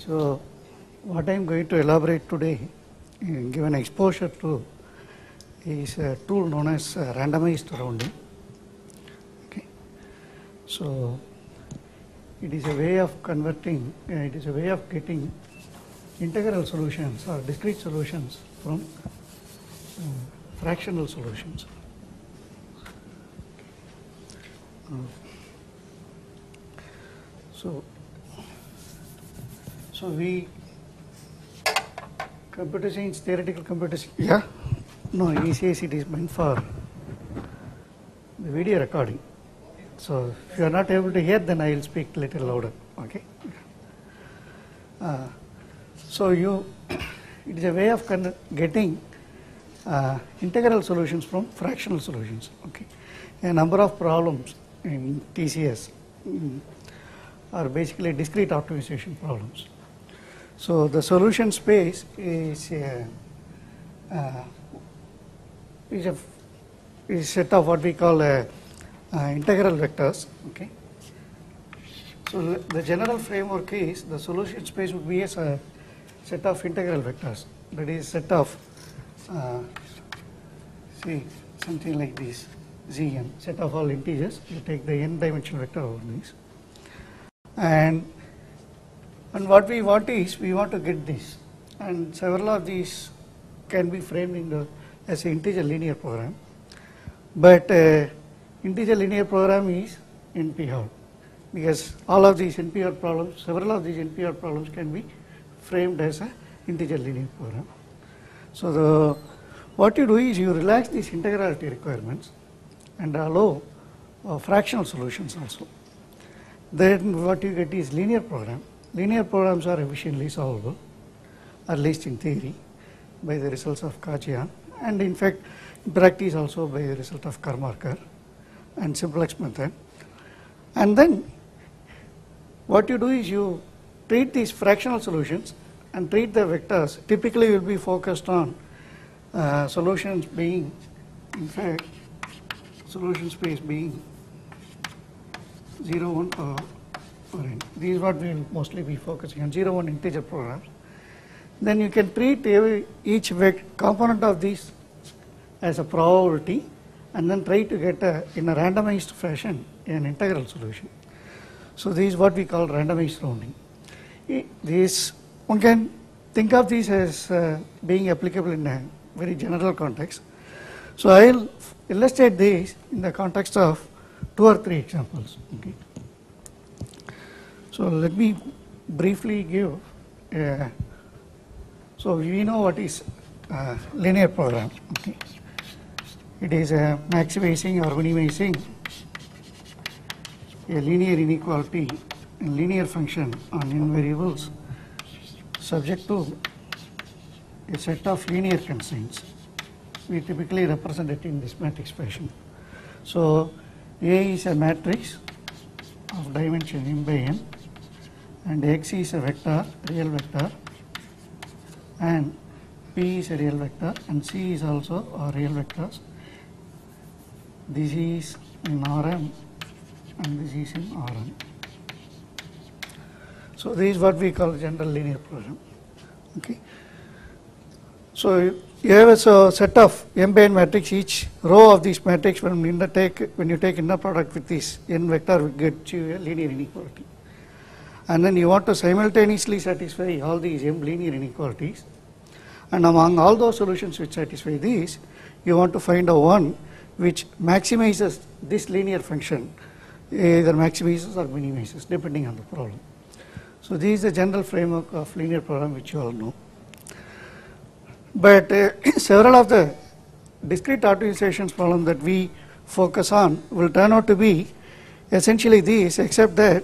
So what I am going to elaborate today, give an exposure to, is a tool known as randomized rounding. Okay. So it is a way of converting, it is a way of getting integral solutions or discrete solutions from fractional solutions. So we computer science, theoretical computer science, yeah? No, he says it is meant for the video recording. So if you are not able to hear, then I will speak a little louder, okay? So it is a way of getting integral solutions from fractional solutions, okay? A number of problems in TCS are basically discrete optimization problems. So the solution space is a set of what we call integral vectors. Okay. So the general framework is the solution space would be a set of integral vectors. That is set of say something like this, Zn, set of all integers. You take the n-dimensional vector over these, and what we want is, we want to get this, and several of these can be framed as an integer linear program, but integer linear program is NP-hard, because all of these NP-hard problems, several of these NP-hard problems can be framed as an integer linear program. So what you do is you relax these integrality requirements and allow fractional solutions also. Then what you get is linear program. Linear programs are efficiently solvable, at least in theory, by the results of Kajian, and in fact in practice also by the result of Karmarkar and simplex method. And then what you do is you treat these fractional solutions and treat the vectors. Typically you will be focused on solutions being, in fact, solution space being 0, 1 or n. This is what we will mostly be focusing on, 0, 1 integer programs. Then you can treat each component of these as a probability and then try to get in a randomized fashion an integral solution. So this is what we call randomized rounding. One can think of these as being applicable in a very general context. So I will illustrate this in the context of 2 or 3 examples. Okay. So let me briefly give. So we know what is linear program. Okay. It is maximizing or minimizing a linear inequality in linear function on n variables subject to a set of linear constraints. We typically represent it in this matrix fashion. So A is a matrix of dimension m by n, and X is a vector, real vector, and P is a real vector, and C is also a real vectors. This is in Rm and this is in Rn. So this is what we call general linear program. Okay. So you have a set of m by n matrix. Each row of this matrix, when you take inner product with this n vector, will get you a linear inequality. And then you want to simultaneously satisfy all these m linear inequalities, and among all those solutions which satisfy these, you want to find a one which maximizes this linear function, either maximizes or minimizes depending on the problem. So this is the general framework of linear program which you all know. But several of the discrete optimizations problem that we focus on will turn out to be essentially these, except that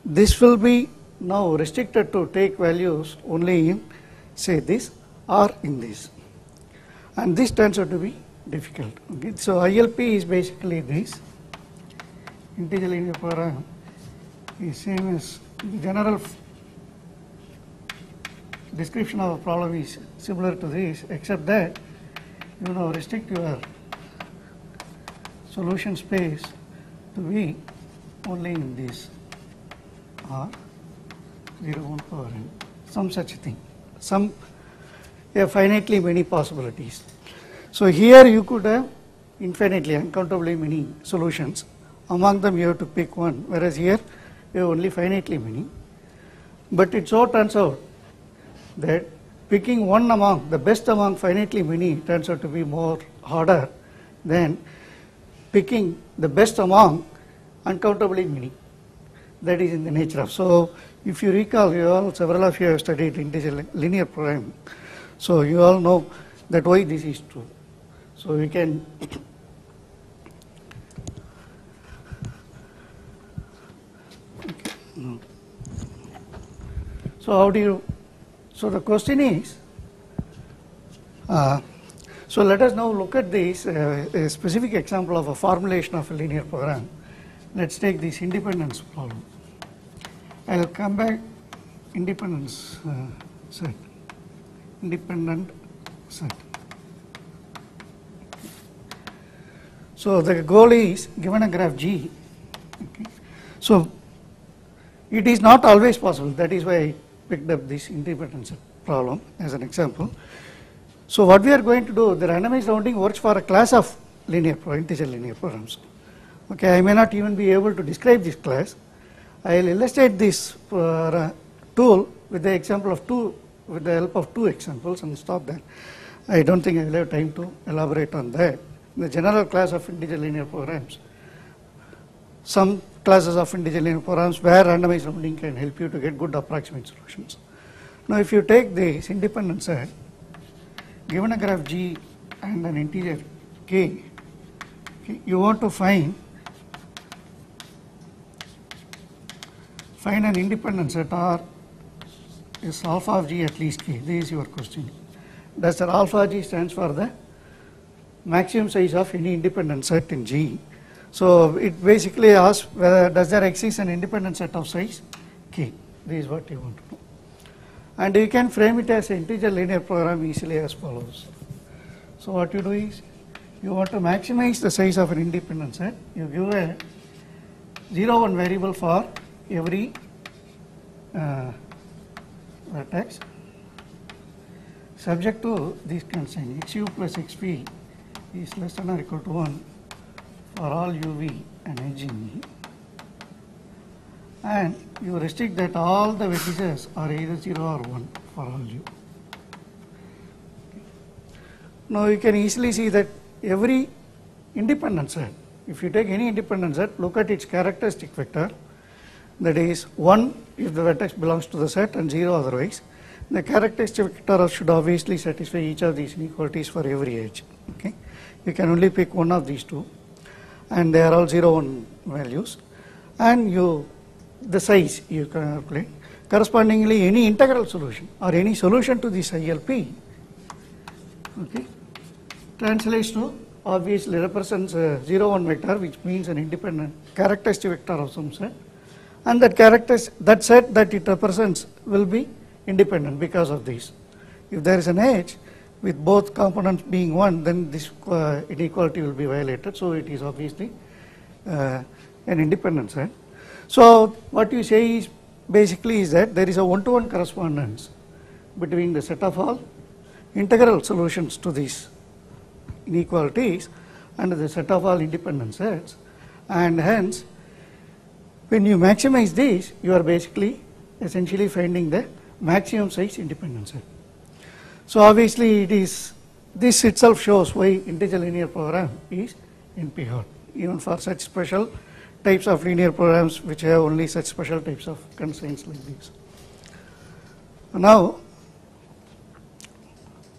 this will be now restricted to take values only in, say, this or in this, and this turns out to be difficult. Okay. So ILP is basically this. Integer linear program is same as the general description of a problem is similar to this, except that you now restrict your solution space to be only in this, or 0, 1 power n. some such thing, some finitely many possibilities. So here you could have infinitely, uncountably many solutions. Among them you have to pick one, whereas here you have only finitely many. But it so turns out that picking one among, the best among finitely many turns out to be more harder than picking the best among uncountably many. That is in the nature of. So if you recall, several of you have studied integer linear programming. So you all know that why this is true. So we can so how do you, so the question is, so let us now look at this a specific example of a formulation of a linear program. Let's take this independence problem. I'll come back independence set, independent set. So the goal is given a graph G. Okay. So it is not always possible. That is why I picked up this independence set problem as an example. So what we are going to do, the randomized rounding works for a class of integer linear programs. Okay, I may not even be able to describe this class. I will illustrate this tool with the example of with the help of two examples and stop there. I don't think I will have time to elaborate on that. The general class of integer linear programs, some classes of integer linear programs where randomized rounding can help you to get good approximate solutions. Now if you take this independent set, given a graph G and an integer k, okay, you want to find an independent set or is alpha of G at least k. This is your question. Does the alpha G stands for the maximum size of any independent set in G. So it basically asks whether does there exist an independent set of size k. This is what you want to know. And you can frame it as an integer linear program easily as follows. So what you do is, you want to maximize the size of an independent set. You give a 0, 1 variable for every vertex subject to this constraint xu plus xp is less than or equal to 1 for all uv and edge in E, and you restrict that all the vertices are either 0 or 1 for all u. Now you can easily see that every independent set, if you take any independent set, look at its characteristic vector, that is 1 if the vertex belongs to the set and 0 otherwise. The characteristic vector should obviously satisfy each of these inequalities for every edge. Okay, you can only pick one of these two, and they are all 0, 1 values, and the size you calculate. Correspondingly, any integral solution or any solution to this ILP, okay, translates to obviously represents a 0, 1 vector, which means an independent characteristic vector of some set, and that set that it represents will be independent because of this. If there is an edge with both components being 1, then this inequality will be violated. So it is obviously an independent set. So what you say is basically is that there is a one-to-one correspondence between the set of all integral solutions to these inequalities and the set of all independent sets, and hence when you maximize these, you are basically essentially finding the maximum size independent set. So obviously this itself shows why integer linear program is NP-hard, even for such special types of linear programs which have only such special types of constraints like these. Now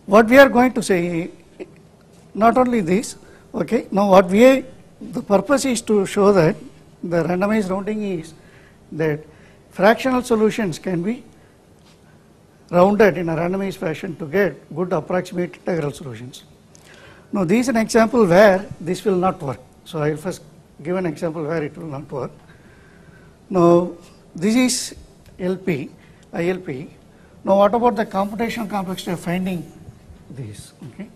what we are going to say, not only this, okay, now the purpose is to show that the randomized rounding is that fractional solutions can be rounded in a randomized fashion to get good approximate integral solutions. Now this is an example where this will not work. So I will first give an example where it will not work. Now this is ILP. Now what about the computational complexity of finding this? Okay,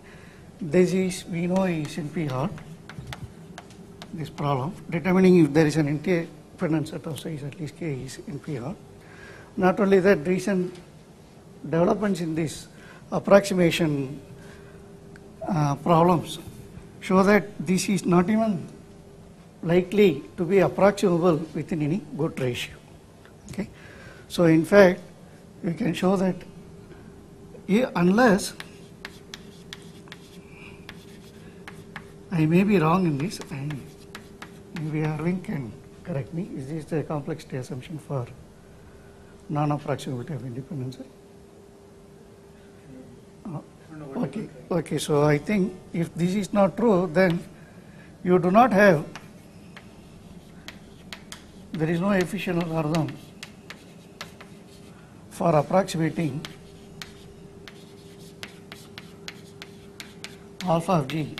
this is, we know, is NP-hard. This problem determining if there is an independent set of size at least k is NP-hard. Not only that, recent developments in this approximation problems show that this is not even likely to be approximable within any good ratio. Okay. So in fact, we can show that unless, I may be wrong in this, and maybe Arvind can correct me, is this the complexity assumption for non-approximability of independence? Okay, so I think if this is not true, then you do not have, there is no efficient algorithm for approximating alpha of g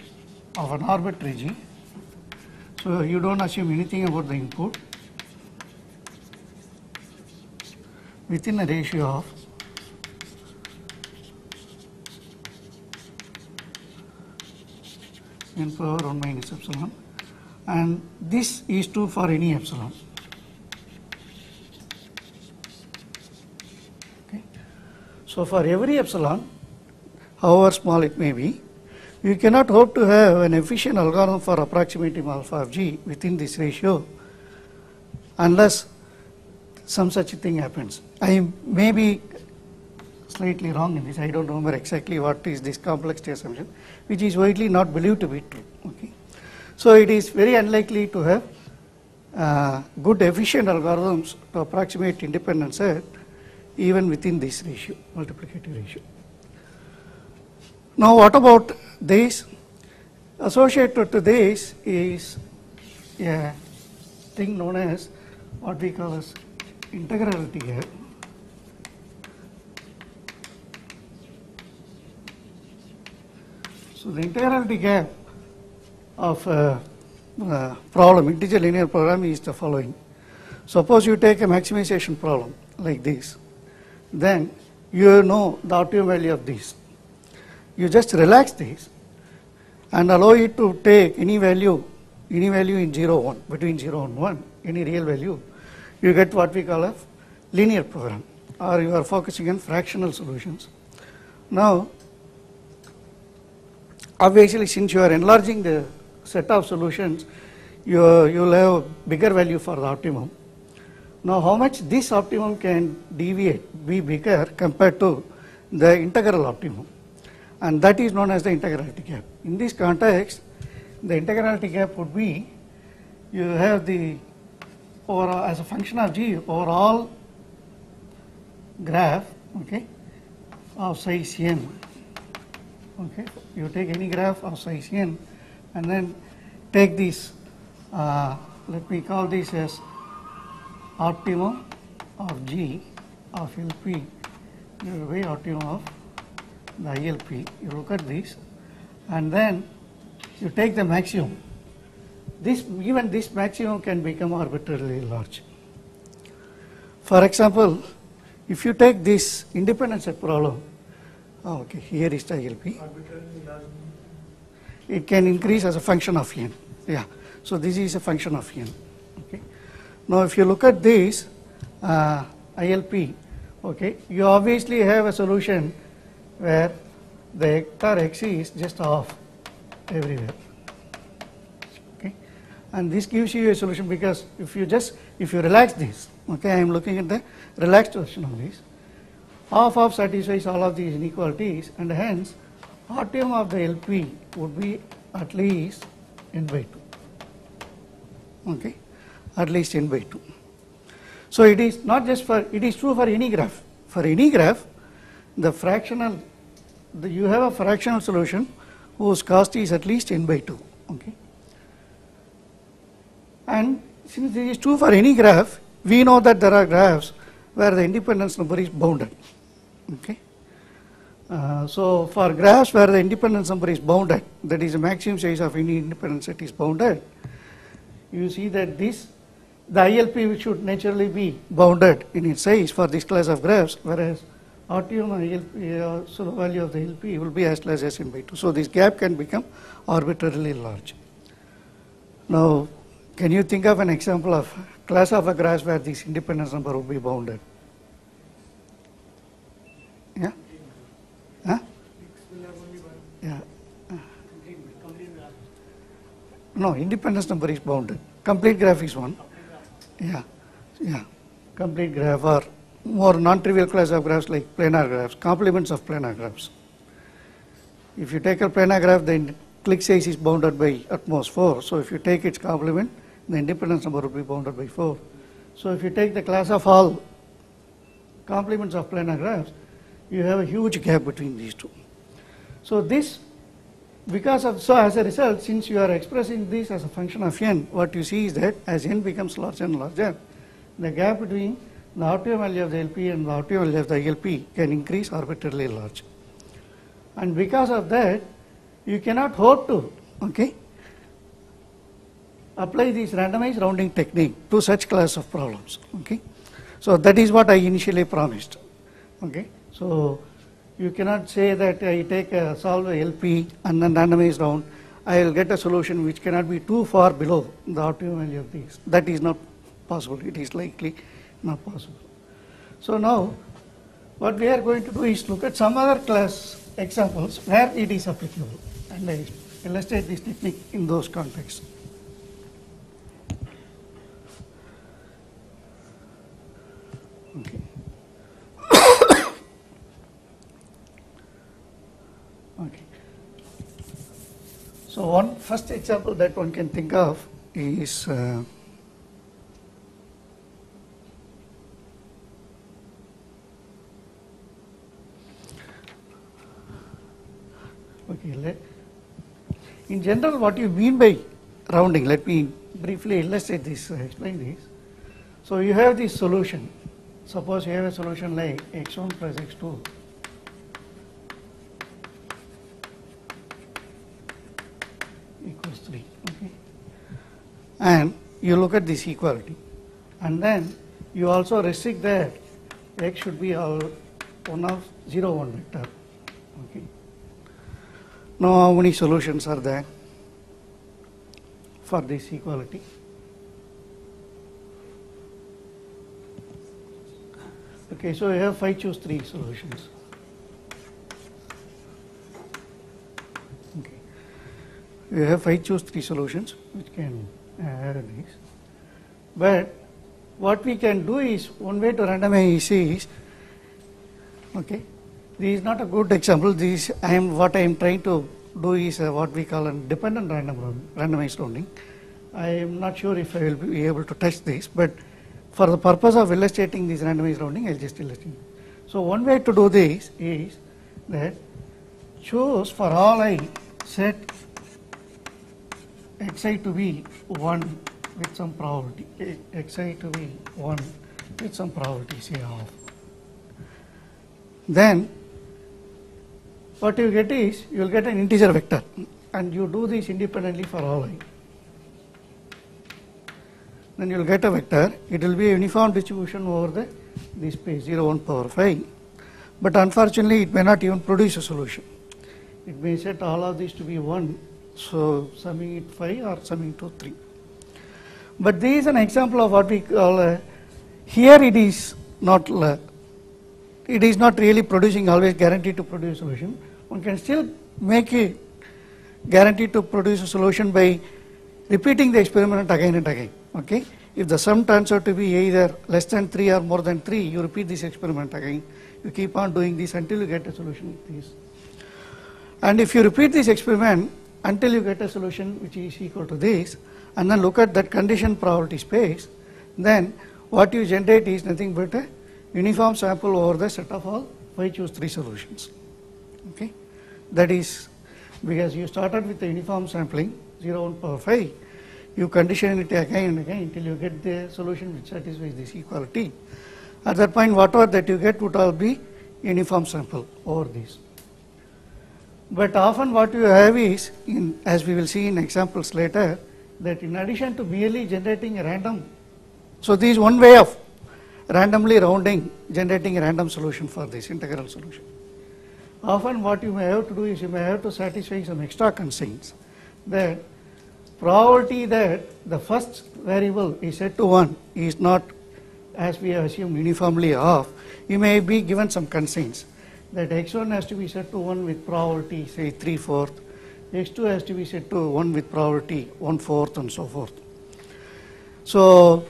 of an arbitrary g. So you don't assume anything about the input within a ratio of n power 1 minus epsilon, and this is true for any epsilon. Okay. So for every epsilon, however small it may be, you cannot hope to have an efficient algorithm for approximating alpha of g within this ratio unless some such thing happens. I may be slightly wrong in this. I don't remember exactly what is this complexity assumption, which is widely not believed to be true. Okay. So it is very unlikely to have good efficient algorithms to approximate independent set even within this ratio, multiplicative ratio. Now what about this? Associated to this is a thing known as what we call as integrality gap. So the integrality gap of a problem, integer linear program, is the following. Suppose you take a maximization problem like this, then you know the optimum value of this. You just relax this and allow it to take any value in 0, 1, between 0 and 1, any real value. You get what we call a linear program, or you are focusing on fractional solutions. Now, obviously, since you are enlarging the set of solutions, you will have a bigger value for the optimum. Now, how much this optimum can deviate, be bigger compared to the integral optimum, and that is known as the integrality gap. In this context, the integrality gap would be, you have the overall, as a function of g, overall graph, okay, of size n. Okay, you take any graph of size n and then take this, let me call this as optimum of g of LP divided by optimum of the ILP. You look at this and then you take the maximum. Even this maximum can become arbitrarily large. For example, if you take this independent set problem, okay, here is the ILP. Arbitrarily large. It can increase as a function of n. Yeah. So this is a function of n. Okay. Now if you look at this ILP, okay, you obviously have a solution where the vector x is just off everywhere. Okay. And this gives you a solution because if you relax this, okay, I am looking at the relaxed version of this. Half satisfies all of these inequalities, and hence optimum of the LP would be at least n by 2. Okay, at least n by 2. So it is not just for, it is true for any graph. For any graph, the fractional, you have a fractional solution whose cost is at least n by 2. Okay, and since this is true for any graph, we know that there are graphs where the independence number is bounded. Okay. So for graphs where the independence number is bounded, that is the maximum size of any independent set is bounded, you see that this, the ILP should naturally be bounded in its size for this class of graphs, whereas optimum ILP, so the value of the LP will be as large as n by 2. So this gap can become arbitrarily large. Now, can you think of an example of class of a graph where this independence number will be bounded? No, independence number is bounded. Complete graph is 1. Yeah, yeah. Complete graph or more non-trivial class of graphs like planar graphs, complements of planar graphs. If you take a planar graph, then click size is bounded by at most 4. So if you take its complement, the independence number will be bounded by 4. So if you take the class of all complements of planar graphs, you have a huge gap between these two. So this, so as a result, since you are expressing this as a function of n, what you see is that as n becomes larger and larger, the gap between the optimum value of the LP and the optimum value of the ILP can increase arbitrarily large. And because of that, you cannot hope to, apply this randomized rounding technique to such class of problems. So that is what I initially promised. So you cannot say that I solve a LP and then randomize round, I will get a solution which cannot be too far below the optimum value of these. That is not possible. It is likely not possible. So now what we are going to do is look at some other class examples where it is applicable, and I illustrate this technique in those contexts. So one first example that one can think of is in general, what you mean by rounding, let me briefly illustrate this, explain this. So you have this solution. Suppose you have a solution like x1 plus x2 equals 3. And you look at this equality. And then you also restrict that x should be one of 0, 1 vector. Now how many solutions are there for this equality? So you have 5 choose 3 solutions. You have 5 choose 3 solutions which can add these. But what we can do is, one way to randomize is, this is not a good example. What I am trying to do is what we call a dependent randomized rounding. I am not sure if I will be able to touch this, but for the purpose of illustrating this randomized rounding, I will just illustrate. So one way to do this is that choose for all I set xi to be 1 with some probability, xi to be 1 with some probability, say half. Then what you get is, you will get an integer vector, and you do this independently for all I. Then you will get a vector. It will be a uniform distribution over this space 0, 1 power 5. But unfortunately, it may not even produce a solution. It may set all of these to be 1, so summing it 5 or summing to 3. But this is an example of what we call here it is not really producing always guaranteed to produce a solution. One can still make it guaranteed to produce a solution by repeating the experiment again and again. If the sum turns out to be either less than 3 or more than 3, you repeat this experiment again. You keep on doing this until you get a solution with this. And if you repeat this experiment until you get a solution which is equal to this, and then look at that condition probability space, then what you generate is nothing but a uniform sample over the set of all 5 choose 3 solutions. That is because you started with the uniform sampling 0, 1 power 5. You condition it again and again until you get the solution which satisfies this equality. At that point, whatever that you get would all be uniform sample over this. But often what you have is, as we will see in examples later, that in addition to merely generating a random, so this is one way of randomly rounding, generating a random solution for this integral solution. Often what you may have to do is you may have to satisfy some extra constraints, that probability that the first variable is set to 1 is not, as we have assumed, uniformly off. You may be given some constraints that x1 has to be set to 1 with probability say 3/4, x2 has to be set to 1 with probability 1/4 and so forth. So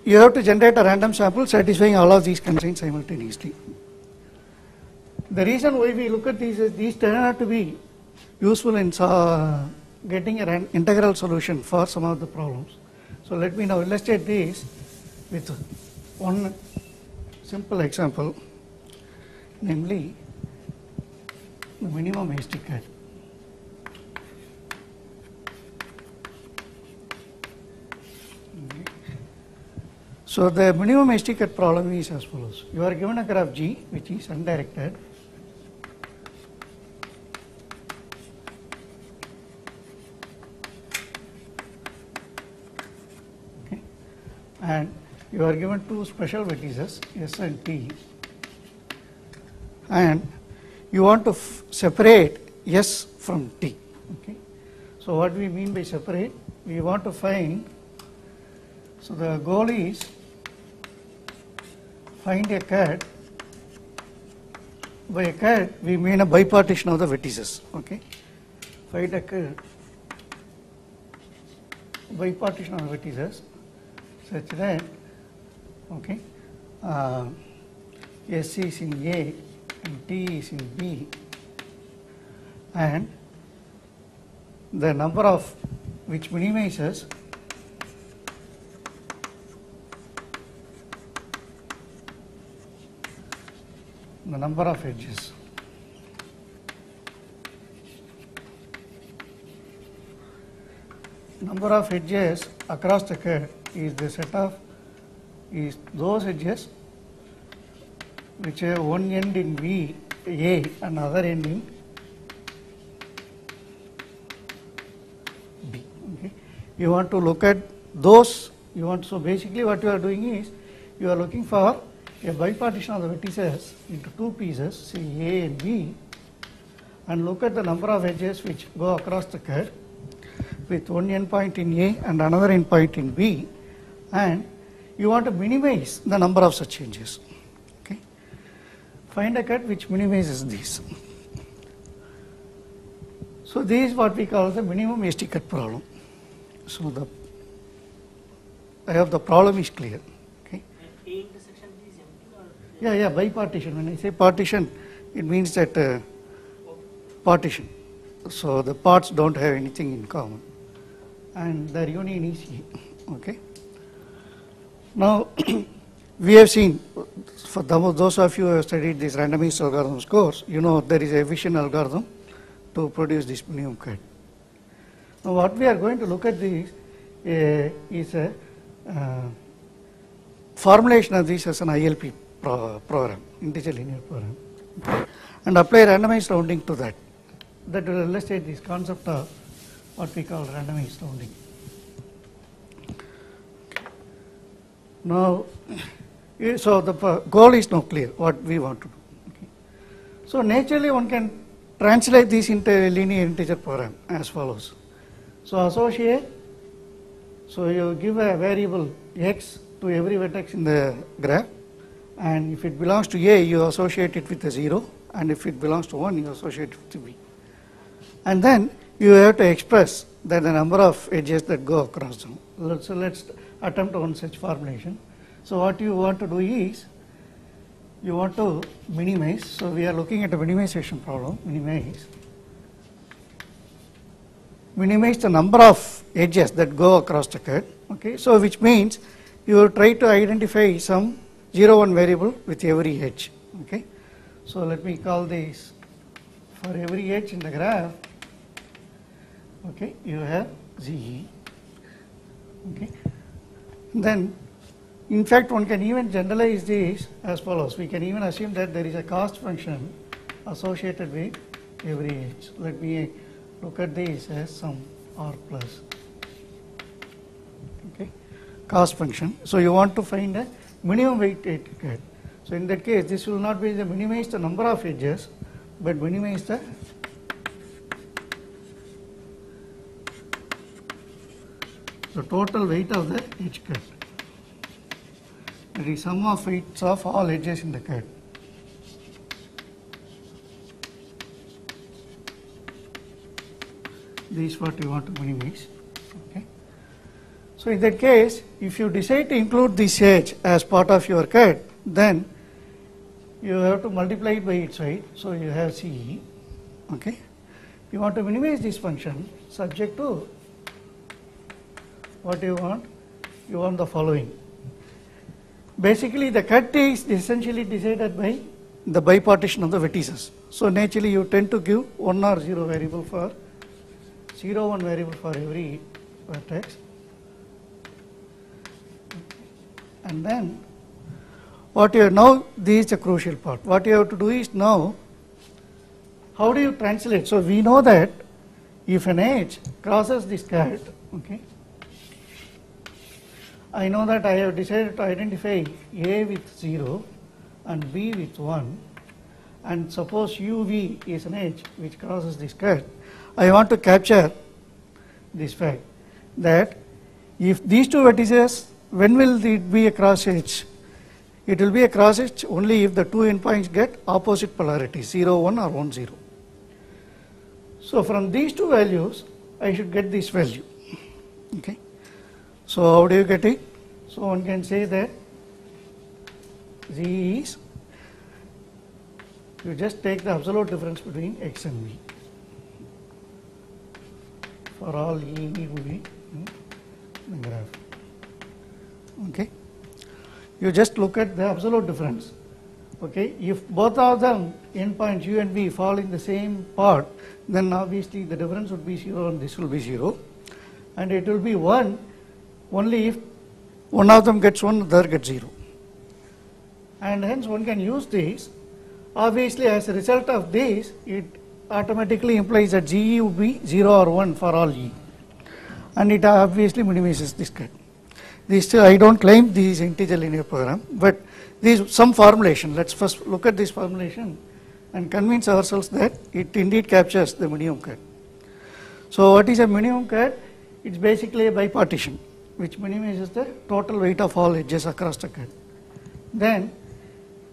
you have to generate a random sample satisfying all of these constraints simultaneously. The reason why we look at these is these turn out to be useful in getting an integral solution for some of the problems. So let me now illustrate this with one simple example, namely the minimum hasty cut. So the minimum hasty cut problem is as follows. You are given a graph G which is undirected. Okay. And you are given two special vertices S and T, and you want to separate S from T. Okay. So what we mean by separate? We want to find, so the goal is find a cut. By a cut we mean a bipartition of the vertices. Okay. Find a cut, bipartition of the vertices such that, okay, S is in A and T is in B, and the number of which minimizes the number of edges. Number of edges across the curve is the set of is those edges which have one end in B A and other end in B. Okay. You want to look at those. So basically what you are doing is you are looking for a bipartition of the vertices into two pieces, say A and B, and look at the number of edges which go across the curve with one endpoint in A and another endpoint in B, and you want to minimize the number of such edges. Okay. Find a cut which minimizes these. So this is what we call the minimum hasty cut problem. So I hope the problem is clear. Okay. A intersection is empty or? Yeah, bipartition. When I say partition, it means that partition. So the parts don't have anything in common, and their union is A. Okay. Now we have seen, for those of you who have studied this randomized algorithms course, you know there is a efficient algorithm to produce this minimum cut. Now what we are going to look at this is a formulation of this as an ILP program, integer linear program, and apply randomized rounding to that. That will illustrate this concept of what we call randomized rounding. Now, so the goal is now clear what we want to do. Okay. So naturally one can translate this into a linear integer program as follows. So associate, so you give a variable x to every vertex in the graph, and if it belongs to A you associate it with a 0, and if it belongs to 1 you associate it with B. And then you have to express the number of edges that go across them. So let's attempt one such formulation. So what you want to do is you want to minimize. So we are looking at a minimization problem. Minimize the number of edges that go across the curve. Okay. So which means you try to identify some 0, 1 variable with every edge. Okay. So let me call this, for every edge in the graph, okay, you have ZE. Okay. Then in fact one can even generalize this as follows. We can even assume that there is a cost function associated with every edge. Let me look at this as some R plus. Okay. Cost function. So you want to find a minimum weighted cut. So in that case this will not be the minimize the number of edges, but minimize the total weight of the edge cut. That is sum of weights of all edges in the cut. This is what you want to minimize. Okay. So in that case, if you decide to include this edge as part of your cut, then you have to multiply it by its weight. So you have CE. Okay. You want to minimize this function subject to what you want. You want the following. Basically, the cut is essentially decided by the bipartition of the vertices. So naturally, you tend to give 1 or 0 variable for 0, 1 variable for every vertex. And then what you have now, this is a crucial part. What you have to do is now, how do you translate? So we know that if an edge crosses this cut, okay, I know that I have decided to identify A with 0 and B with 1, and suppose UV is an edge which crosses this cut. I want to capture this fact that if these two vertices, when will it be a cross edge? It will be a cross edge only if the two endpoints get opposite polarity, 0, 1 or 1, 0. So from these two values, I should get this value. Okay. So how do you get it? So one can say that Z is, you just take the absolute difference between X and V for all E V in the graph. Okay. You just look at the absolute difference. Okay. If both of them endpoints U and V fall in the same part, then obviously the difference would be 0 and this will be 0, and it will be 1 only if one of them gets 1, the other gets 0. And hence one can use this. Obviously, as a result of this, it automatically implies that GE would be 0 or 1 for all E, and it obviously minimizes this cut. This still, I don't claim this is integer linear program, but this is some formulation. Let's first look at this formulation and convince ourselves that it indeed captures the minimum cut. So what is a minimum cut? It's basically a bipartition which minimizes the total weight of all edges across the cut. Then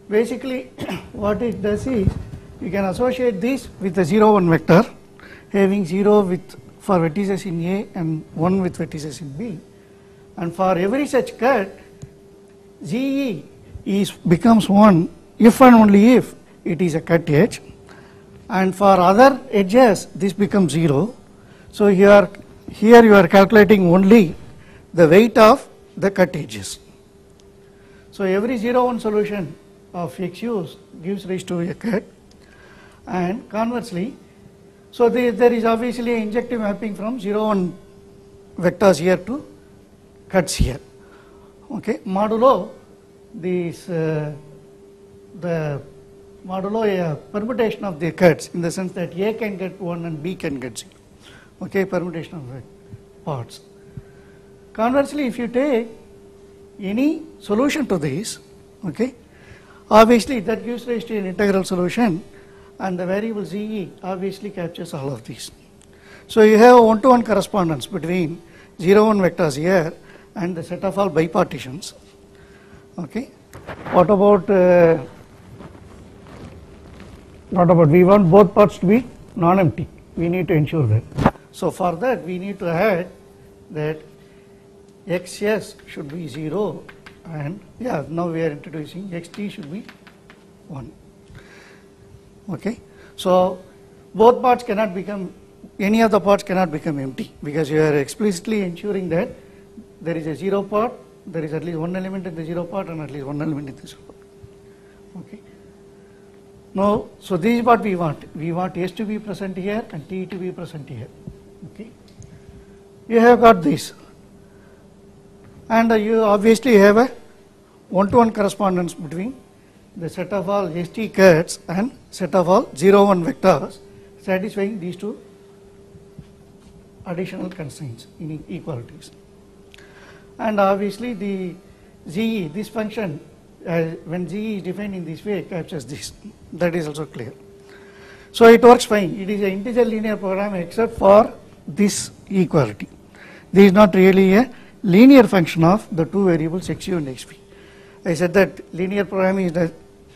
basically what it does is you can associate this with the 0, 1 vector, having 0 with for vertices in A and 1 with vertices in B, and for every such cut GE becomes 1 if and only if it is a cut edge, and for other edges this becomes 0. So here you are calculating only the weight of the cut edges. So every 0, 1 solution of XUs gives rise to a cut, and conversely, so there is obviously an injective mapping from 0, 1 vectors here to cuts here. Okay, modulo this the modulo a permutation of the cuts in the sense that A can get 1 and B can get 0. Okay, permutation of the parts. Conversely, if you take any solution to this, okay, obviously that gives rise to an integral solution, and the variable ZE obviously captures all of these. So you have a one-to-one correspondence between 0, 1 vectors here and the set of all bipartitions. Okay. What about we want both parts to be non-empty. We need to ensure that. So for that we need to add that XS should be 0, and yeah, now we are introducing XT should be 1. Okay. So both parts cannot become, any of the parts cannot become empty, because you are explicitly ensuring that there is a 0 part, there is at least one element in the 0 part and at least one element in the 0 part. Okay. Now, so this is what we want. We want S to be present here and T to be present here. Okay. You have got this, and you obviously have a one-to-one correspondence between the set of all ST cuts and set of all 0, 1 vectors satisfying these two additional constraints in equalities. And obviously the ZE, this function, when ZE is defined in this way, captures this. That is also clear. So it works fine. It is an integer linear program except for this equality. This is not really a linear function of the two variables XU and XV. I said that linear programming is that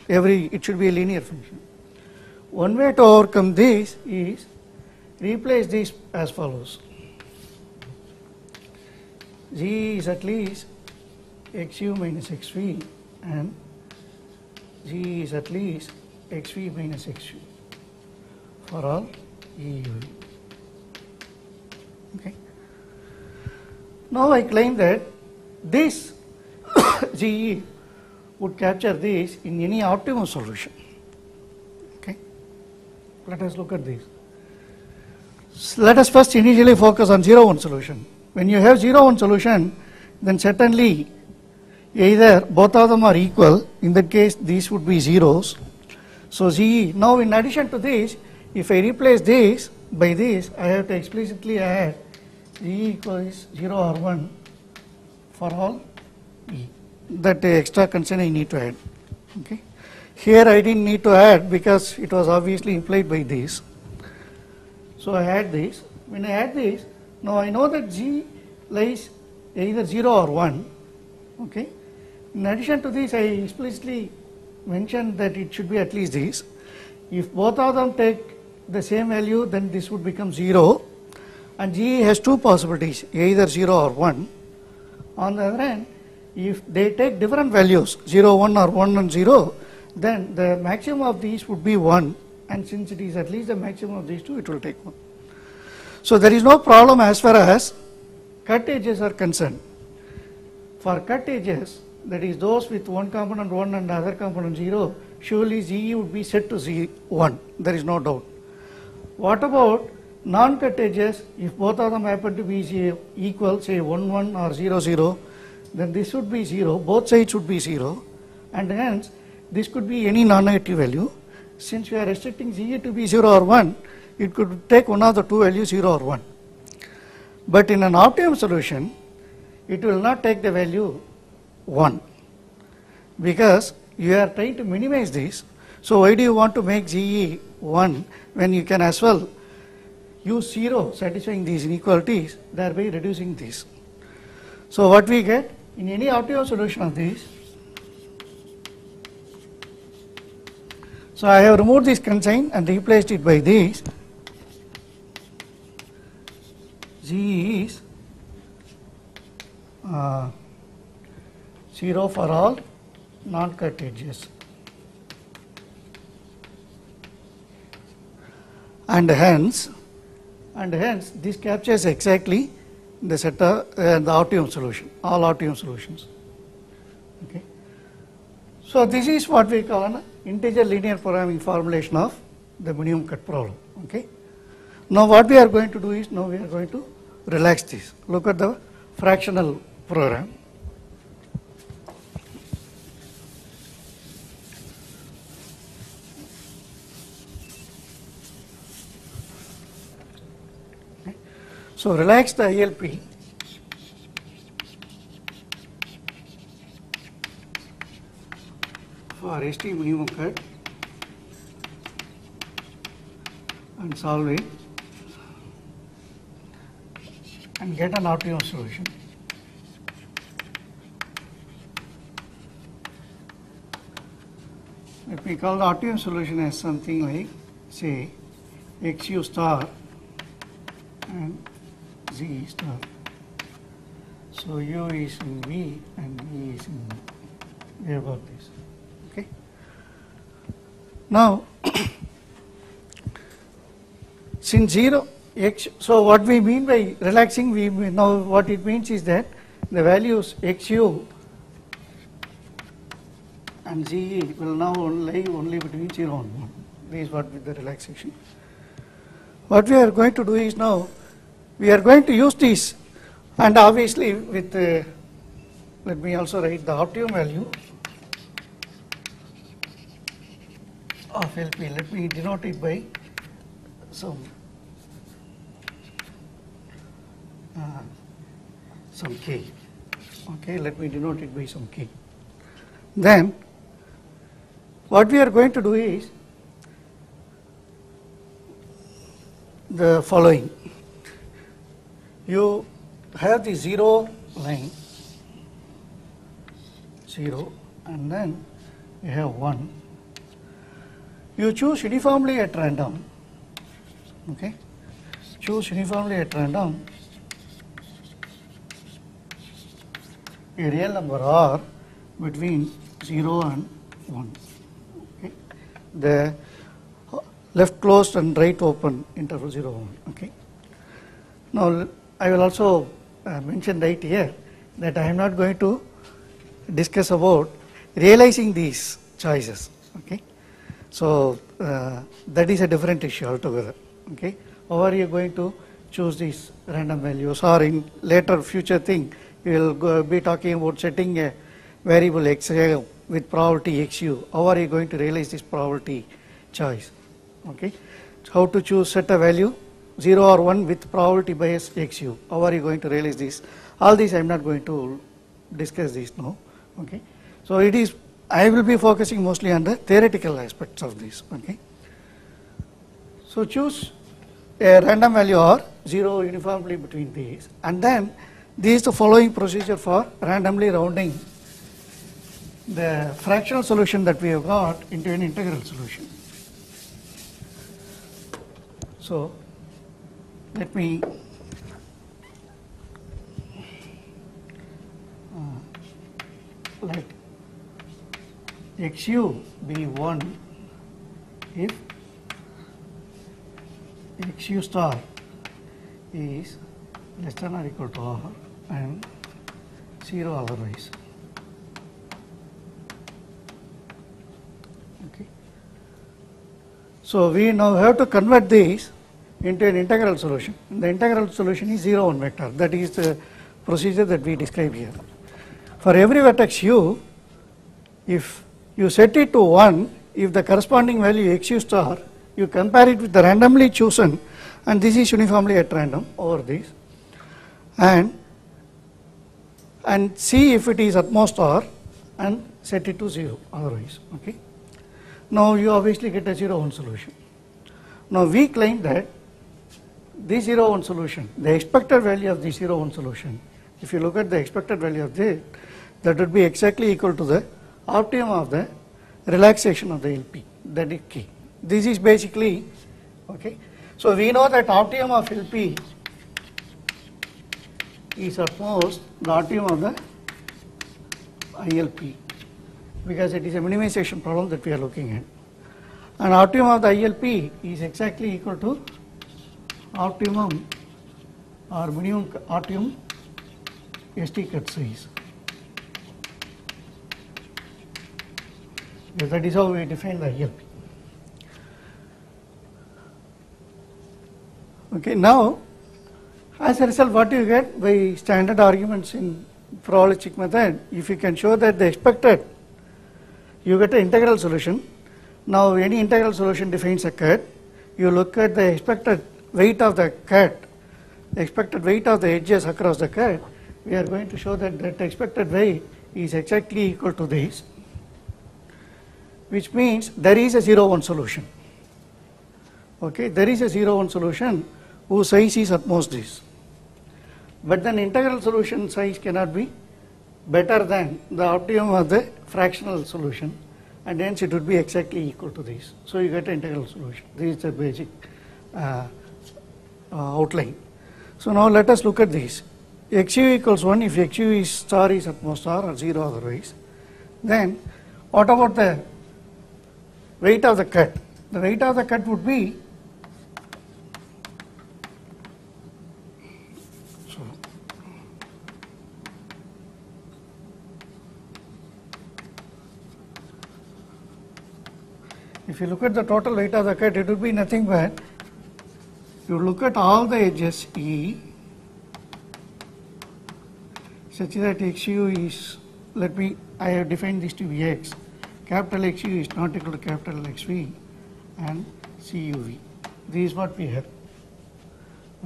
it should be a linear function. One way to overcome this is replace this as follows. G is at least xu minus xv and G is at least xv minus xu for all EUV. Okay. Now I claim that this GE would capture this in any optimum solution. Okay. Let us look at this. Let us first initially focus on 0, 1 solution. When you have 0, 1 solution, then certainly either both of them are equal. In that case, these would be zeros. So GE. Now in addition to this, if I replace this by this, I have to explicitly add GE equals 0 or 1 for all E. That extra concern I need to add. Okay. Here I didn't need to add because it was obviously implied by this. So I add this. When I add this, now I know that G lies either 0 or 1. Okay. In addition to this, I explicitly mentioned that it should be at least this. If both of them take the same value, then this would become 0. And G has two possibilities, either 0 or 1. On the other hand, if they take different values, 0, 1 or 1 and 0, then the maximum of these would be 1. And since it is at least the maximum of these two, it will take 1. So there is no problem as far as cut edges are concerned. For cut edges, that is those with one component 1 and the other component 0, surely GE would be set to 1. There is no doubt. What about non-cut edges? If both of them happen to be equal, say 1, 1 or 0, 0, then this would be 0, both sides would be 0, and hence this could be any non-negative value. Since we are restricting GE to be 0 or 1, it could take one of the two values 0 or 1. But in an optimum solution, it will not take the value 1 because you are trying to minimize this. So why do you want to make GE 1 when you can as well use 0 satisfying these inequalities, thereby reducing this? So what we get in any optimum solution of this, so I have removed this consign and replaced it by this. G is 0 for all non-cut edges. And hence this captures exactly the set of the optimum solution, all optimum solutions. Okay. So this is what we call an integer linear programming formulation of the minimum cut problem. Okay. Now what we are going to do is, now we are going to relax this. Look at the fractional program. Okay. So relax the ILP. For ST minimum cut and solve it and get an optimum solution. Let me call the optimum solution as something like, say, XU star and Z star. So U is in V and V is in V. We have got this. Okay. Now, since 0 x, so what we mean by relaxing, we know what it means is that the values xu and ze will now lie only between 0 and 1. This is what with the relaxation. What we are going to do is, now we are going to use this, and obviously with let me also write the optimum value of LP. Let me denote it by some k. Okay, let me denote it by some k. Then what we are going to do is the following. You have the 0 line, 0, and then you have 1. You choose uniformly at random. Okay. choose uniformly at random a real number R between 0 and 1. Okay. The left closed and right open interval 0, 1. Okay. Now I will also mention right here that I am not going to discuss about realizing these choices. Okay. So that is a different issue altogether. Okay. How are you going to choose these random values, or in later future thing you will be talking about setting a variable xi with probability xu. How are you going to realize this probability choice? Okay. So how to choose set a value 0 or 1 with probability bias xu. How are you going to realize this? All these I am not going to discuss this now. Okay. So it is, I will be focusing mostly on the theoretical aspects of this. Okay. So choose a random value or 0 uniformly between these, and then this is the following procedure for randomly rounding the fractional solution that we have got into an integral solution. So let me let xu be 1 if xu star is less than or equal to R and 0 otherwise. Okay. So we now have to convert this into an integral solution. The integral solution is 0, 1 vector. That is the procedure that we describe here. For every vertex u, if you set it to 1, if the corresponding value xu star, you compare it with the randomly chosen, and this is uniformly at random over this, and see if it is at most R and set it to 0 otherwise. Okay. Now you obviously get a 0, 1 solution. Now we claim that this 0, 1 solution, the expected value of the 0, 1 solution, if you look at the expected value of this, that would be exactly equal to the optimum of the relaxation of the LP. That is key. This is basically, okay. So we know that optimum of LP is at most the optimum of the ILP, because it is a minimization problem that we are looking at. And optimum of the ILP is exactly equal to optimum or minimum optimum ST cut size. Yes, that is how we define the ILP. Okay, now as a result, what you get by standard arguments in probabilistic method, if you can show that the expected, you get an integral solution. Now any integral solution defines a cut. You look at the expected weight of the cut, expected weight of the edges across the cut. We are going to show that that expected weight is exactly equal to this, which means there is a 0, 1 solution. Okay, there is a 0, 1 solution whose size is at most this. But then integral solution size cannot be better than the optimum of the fractional solution, and hence it would be exactly equal to this. So you get an integral solution. This is the basic outline. So now let us look at this. xu equals 1 if xu is star is at most R or 0 otherwise. Then what about the weight of the cut? The weight of the cut would be, if you look at the total weight of the cut, it would be nothing but you look at all the edges E such that xu is, I have defined this to be x, capital XU is not equal to capital XV and CUV. This is what we have.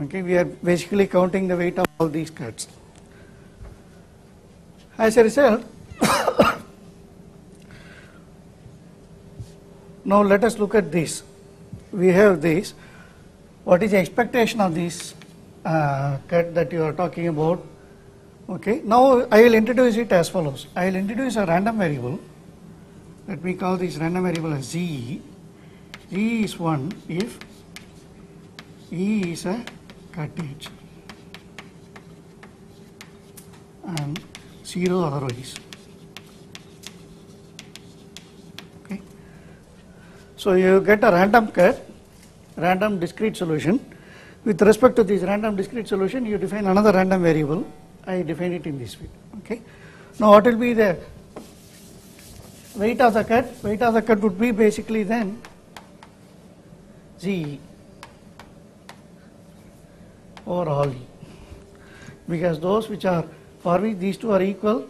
Okay, we are basically counting the weight of all these cuts. As a result, now let us look at this. We have this. What is the expectation of this cut that you are talking about? Okay. Now I will introduce it as follows. I will introduce a random variable. Let me call this random variable as Z. Z is 1 if E is a cut edge and 0 otherwise. Okay. So you get a random cut, random discrete solution. With respect to this random discrete solution, you define another random variable. I define it in this way. Okay. Now what will be the weight of the cut? Weight of the cut would be basically then Z over all E, because those which are, for which these two are equal,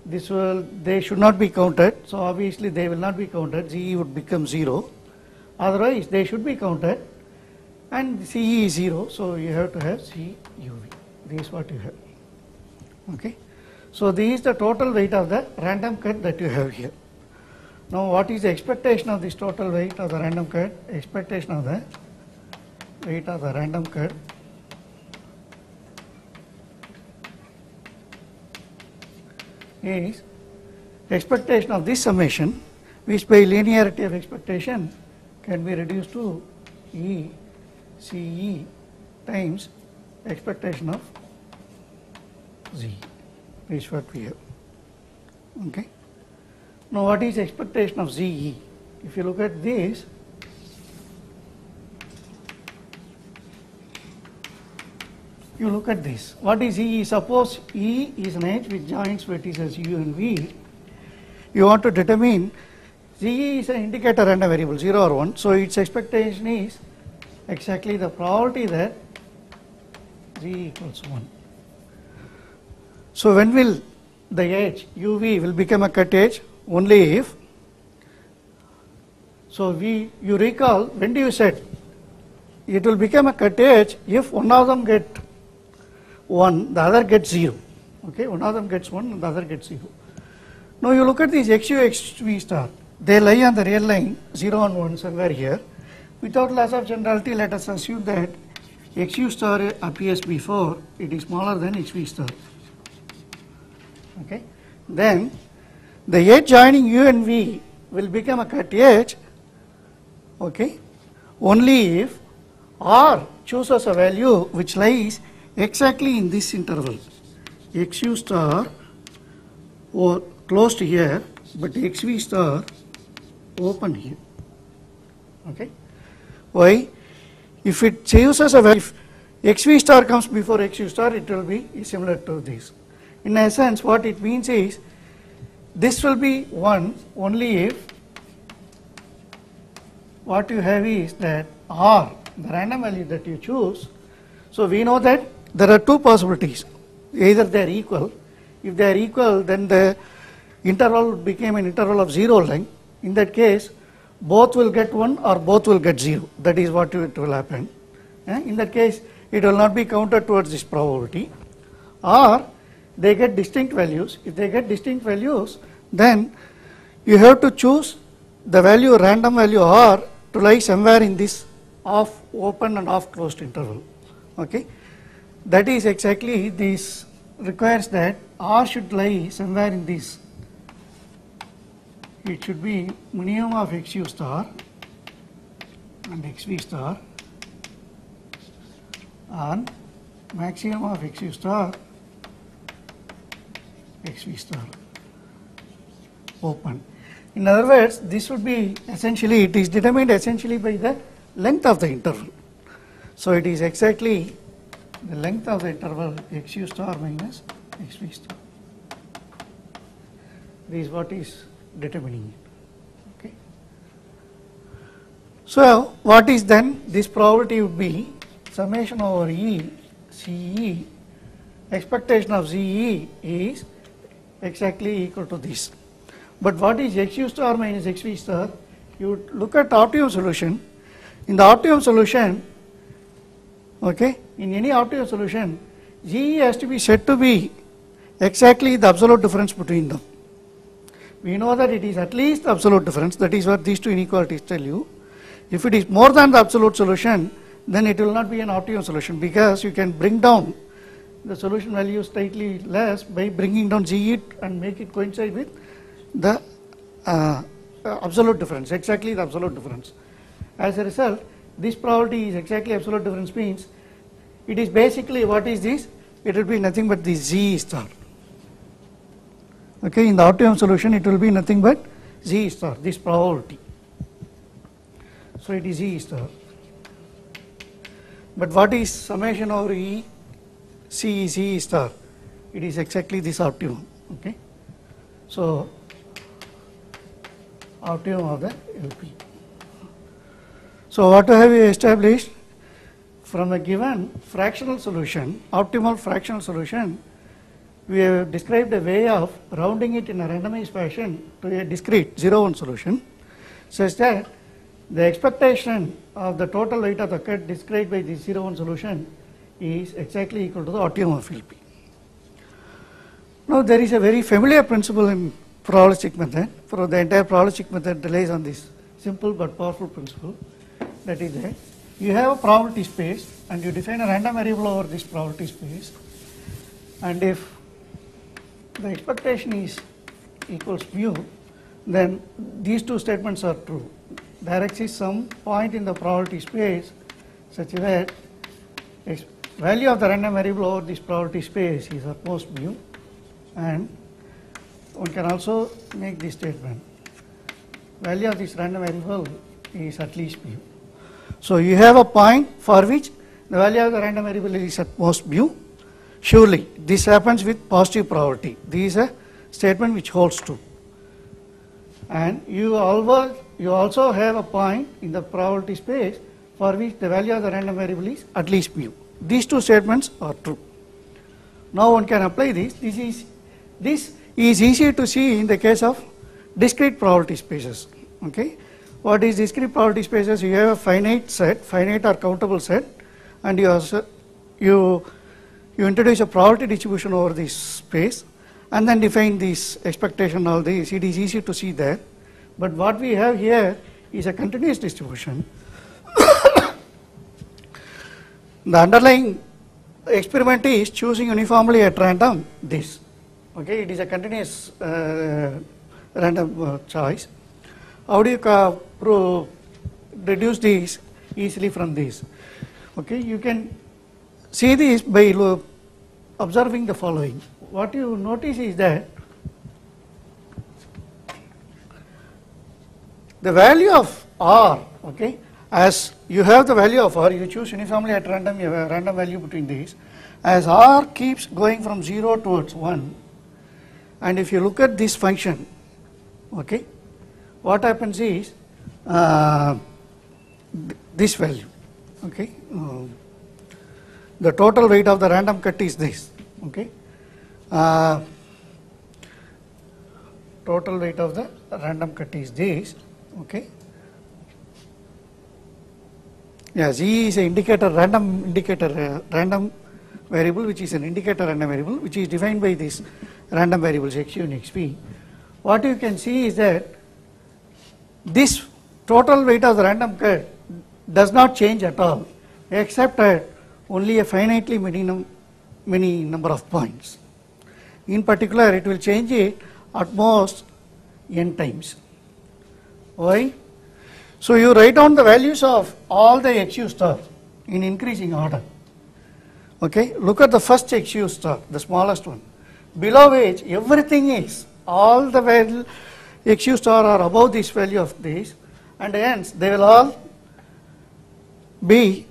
they should not be counted, so obviously they will not be counted. ZE would become 0, otherwise they should be counted, and CE is 0, so you have to have CUV. This is what you have. Okay. So this is the total weight of the random cut that you have here. Now what is the expectation of this total weight of the random cut? Expectation of the weight of the random cut is expectation of this summation, which by linearity of expectation can be reduced to E CE times expectation of Z. This is what we have. Okay. Now what is expectation of ZE? If you look at this, you look at this. What is E? Suppose E is an edge which joins vertices U and V. You want to determine ZE is an indicator random variable 0 or 1. So its expectation is exactly the probability that Z equals 1. So when will the edge UV will become a cut edge? Only if, so you recall, when do you said it will become a cut edge if one of them get 1, the other gets 0. Okay, one of them gets 1 and the other gets 0. Now you look at these XU, XV star, they lie on the real line 0 and 1 somewhere here. Without loss of generality, let us assume that XU star appears before it is smaller than XV star. Okay, then the edge joining U and V will become a cut edge, okay, only if R chooses a value which lies exactly in this interval, XU star or closed here, but XV star open here. Okay. Why? If it chooses a value, if XV star comes before XU star, it will be similar to this. In essence, what it means is this will be 1 only if what you have is that R, the random value that you choose. So we know that there are two possibilities. Either they are equal. If they are equal, then the interval became an interval of 0 length. In that case, both will get 1 or both will get 0. That is what it will happen. In that case, it will not be counted towards this probability. Or they get distinct values. If they get distinct values, then you have to choose the value, random value R, to lie somewhere in this off open and off closed interval. Okay, that is exactly this requires that R should lie somewhere in this. It should be minimum of XU star and XV star and maximum of XU star XV star open. In other words, this would be essentially, it is determined essentially by the length of the interval. So it is exactly the length of the interval XU star minus XV star. This is what is determining it. Okay. So what is then this probability would be summation over E CE, expectation of ZE is exactly equal to this. But what is XU star minus XV star? You look at optimum solution. In the optimum solution, okay, in any optimum solution, GE has to be said to be exactly the absolute difference between them. We know that it is at least the absolute difference. That is what these two inequalities tell you. If it is more than the absolute solution, then it will not be an optimum solution, because you can bring down the solution value slightly less by bringing down GE and make it coincide with the absolute difference, exactly the absolute difference. As a result, this probability is exactly absolute difference means it is basically, what is this? It will be nothing but the Z star. Okay, in the optimum solution it will be nothing but Z star, this probability. So it is Z star. But what is summation over E C Z star? It is exactly this optimum. Okay, so optimum of the LP. So what have we established? From a given fractional solution, optimal fractional solution, we have described a way of rounding it in a randomized fashion to a discrete 0-1 solution, such that the expectation of the total weight of the cut described by the 0-1 solution is exactly equal to the optimum of LP. Now there is a very familiar principle in probabilistic method. For the entire probabilistic method relies on this simple but powerful principle, that is that you have a probability space and you define a random variable over this probability space, and if the expectation is equals mu, then these two statements are true. There exists some point in the probability space such that value of the random variable over this probability space is at most mu, and one can also make this statement, value of this random variable is at least mu. So you have a point for which the value of the random variable is at most mu. Surely this happens with positive probability. This is a statement which holds true. And you also have a point in the probability space for which the value of the random variable is at least mu. These two statements are true. Now one can apply this. This is easy to see in the case of discrete probability spaces. Okay, what is discrete probability spaces? You have a finite set, finite or countable set, and you introduce a probability distribution over this space, and then define this expectation, all this. It is easy to see there. But what we have here is a continuous distribution. The underlying experiment is choosing uniformly at random this. Okay, it is a continuous random choice. How do you reduce this easily from this? Okay, you can see this by observing the following. What you notice is that the value of R, okay, as you have the value of R, you choose uniformly at random, you have a random value between these. As R keeps going from 0 towards 1, and if you look at this function, okay, what happens is this value, okay, the total weight of the random cut is this, okay, total weight of the random cut is this, okay. Yeah, Z is an indicator, random indicator, random variable, which is an indicator random variable, which is defined by these random variables xu and xp. What you can see is that this total weight of the random cut does not change at all, except at only a finitely many number of points. In particular, it will change it at most n times. Why? So you write down the values of all the xu star in increasing order. Okay, look at the first xu star, the smallest one, below which everything is, all the value xu star are above this value of this, and hence they will all be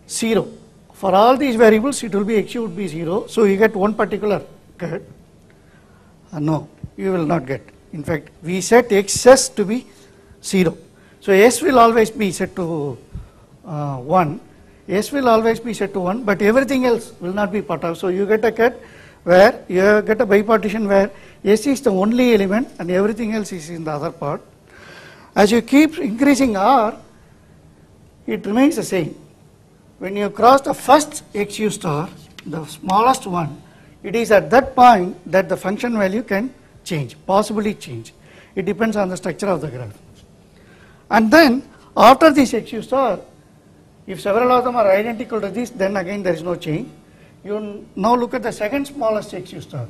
0. For all these variables, it will be xu would be 0. So you get one particular cut. No, you will not get. In fact, we set xs to be 0. So S will always be set to 1. S will always be set to 1, but everything else will not be part of. So you get a cut where you get a bipartition where S is the only element and everything else is in the other part. As you keep increasing R, it remains the same. When you cross the first xu star, the smallest one, it is at that point that the function value can change, possibly change. It depends on the structure of the graph. And then after this xu star, if several of them are identical to this, then again there is no change. You now look at the second smallest xu star.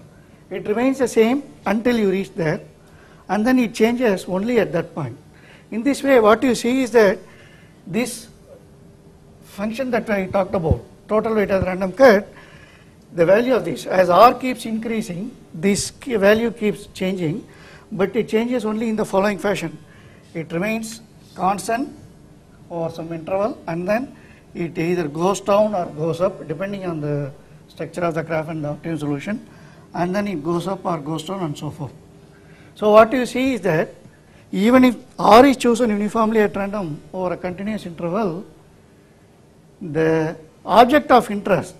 It remains the same until you reach there, and then it changes only at that point. In this way, what you see is that this function that I talked about, total weight of the random cut, the value of this, as r keeps increasing, this value keeps changing, but it changes only in the following fashion. It remains constant over some interval, and then it either goes down or goes up depending on the structure of the graph and the optimum solution, and then it goes up or goes down and so forth. So what you see is that even if r is chosen uniformly at random over a continuous interval, the object of interest,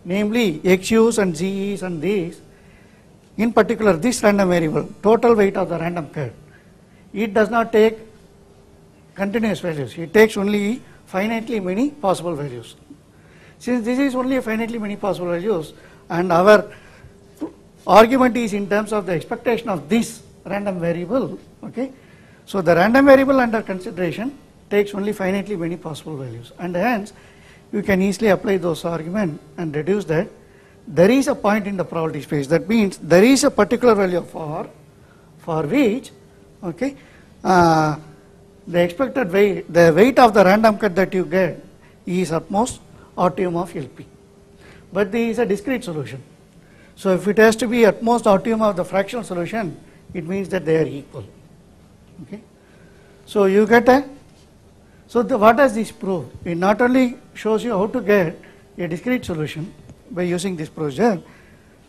namely xu's and z's and these, in particular this random variable, total weight of the random cut, it does not take continuous values, it takes only finitely many possible values. Since this is only a finitely many possible values, and our argument is in terms of the expectation of this random variable, okay, so the random variable under consideration takes only finitely many possible values, and hence you can easily apply those arguments and deduce that there is a point in the probability space. That means there is a particular value of r for which, okay, the expected weight, the weight of the random cut that you get is at most optimum of LP. But there is a discrete solution. So if it has to be at most optimum of the fractional solution, it means that they are equal. Okay. So you get a, so what does this prove? It not only shows you how to get a discrete solution by using this procedure,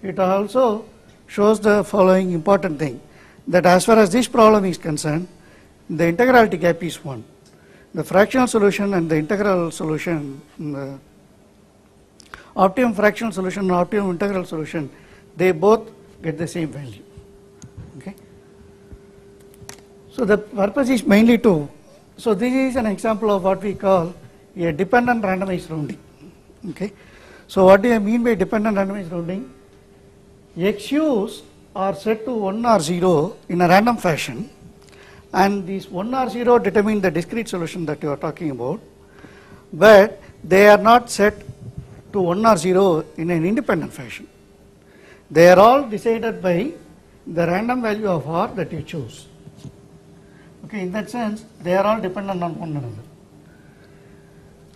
it also shows the following important thing, that as far as this problem is concerned, the integrality gap is 1. The fractional solution and the integral solution, the optimum fractional solution and optimum integral solution, they both get the same value. Okay. So the purpose is mainly to, so this is an example of what we call a dependent randomized rounding. Okay. So what do I mean by dependent randomized rounding? xu's are set to 1 or 0 in a random fashion, and these 1 or 0 determine the discrete solution that you are talking about, but they are not set to 1 or 0 in an independent fashion. They are all decided by the random value of r that you choose. Okay, in that sense, they are all dependent on one another.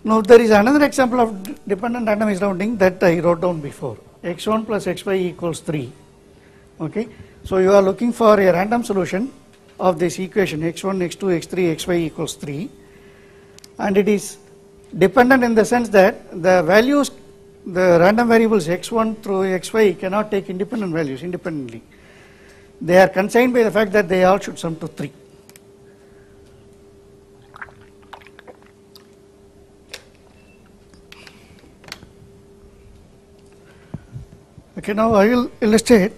Now, there is another example of dependent randomized rounding that I wrote down before. x1 plus xy equals 3. Okay, so you are looking for a random solution of this equation x1, x2, x3, xy equals 3, and it is dependent in the sense that the values, the random variables x1 through xy cannot take independent values independently. They are constrained by the fact that they all should sum to 3. Okay, now I will illustrate.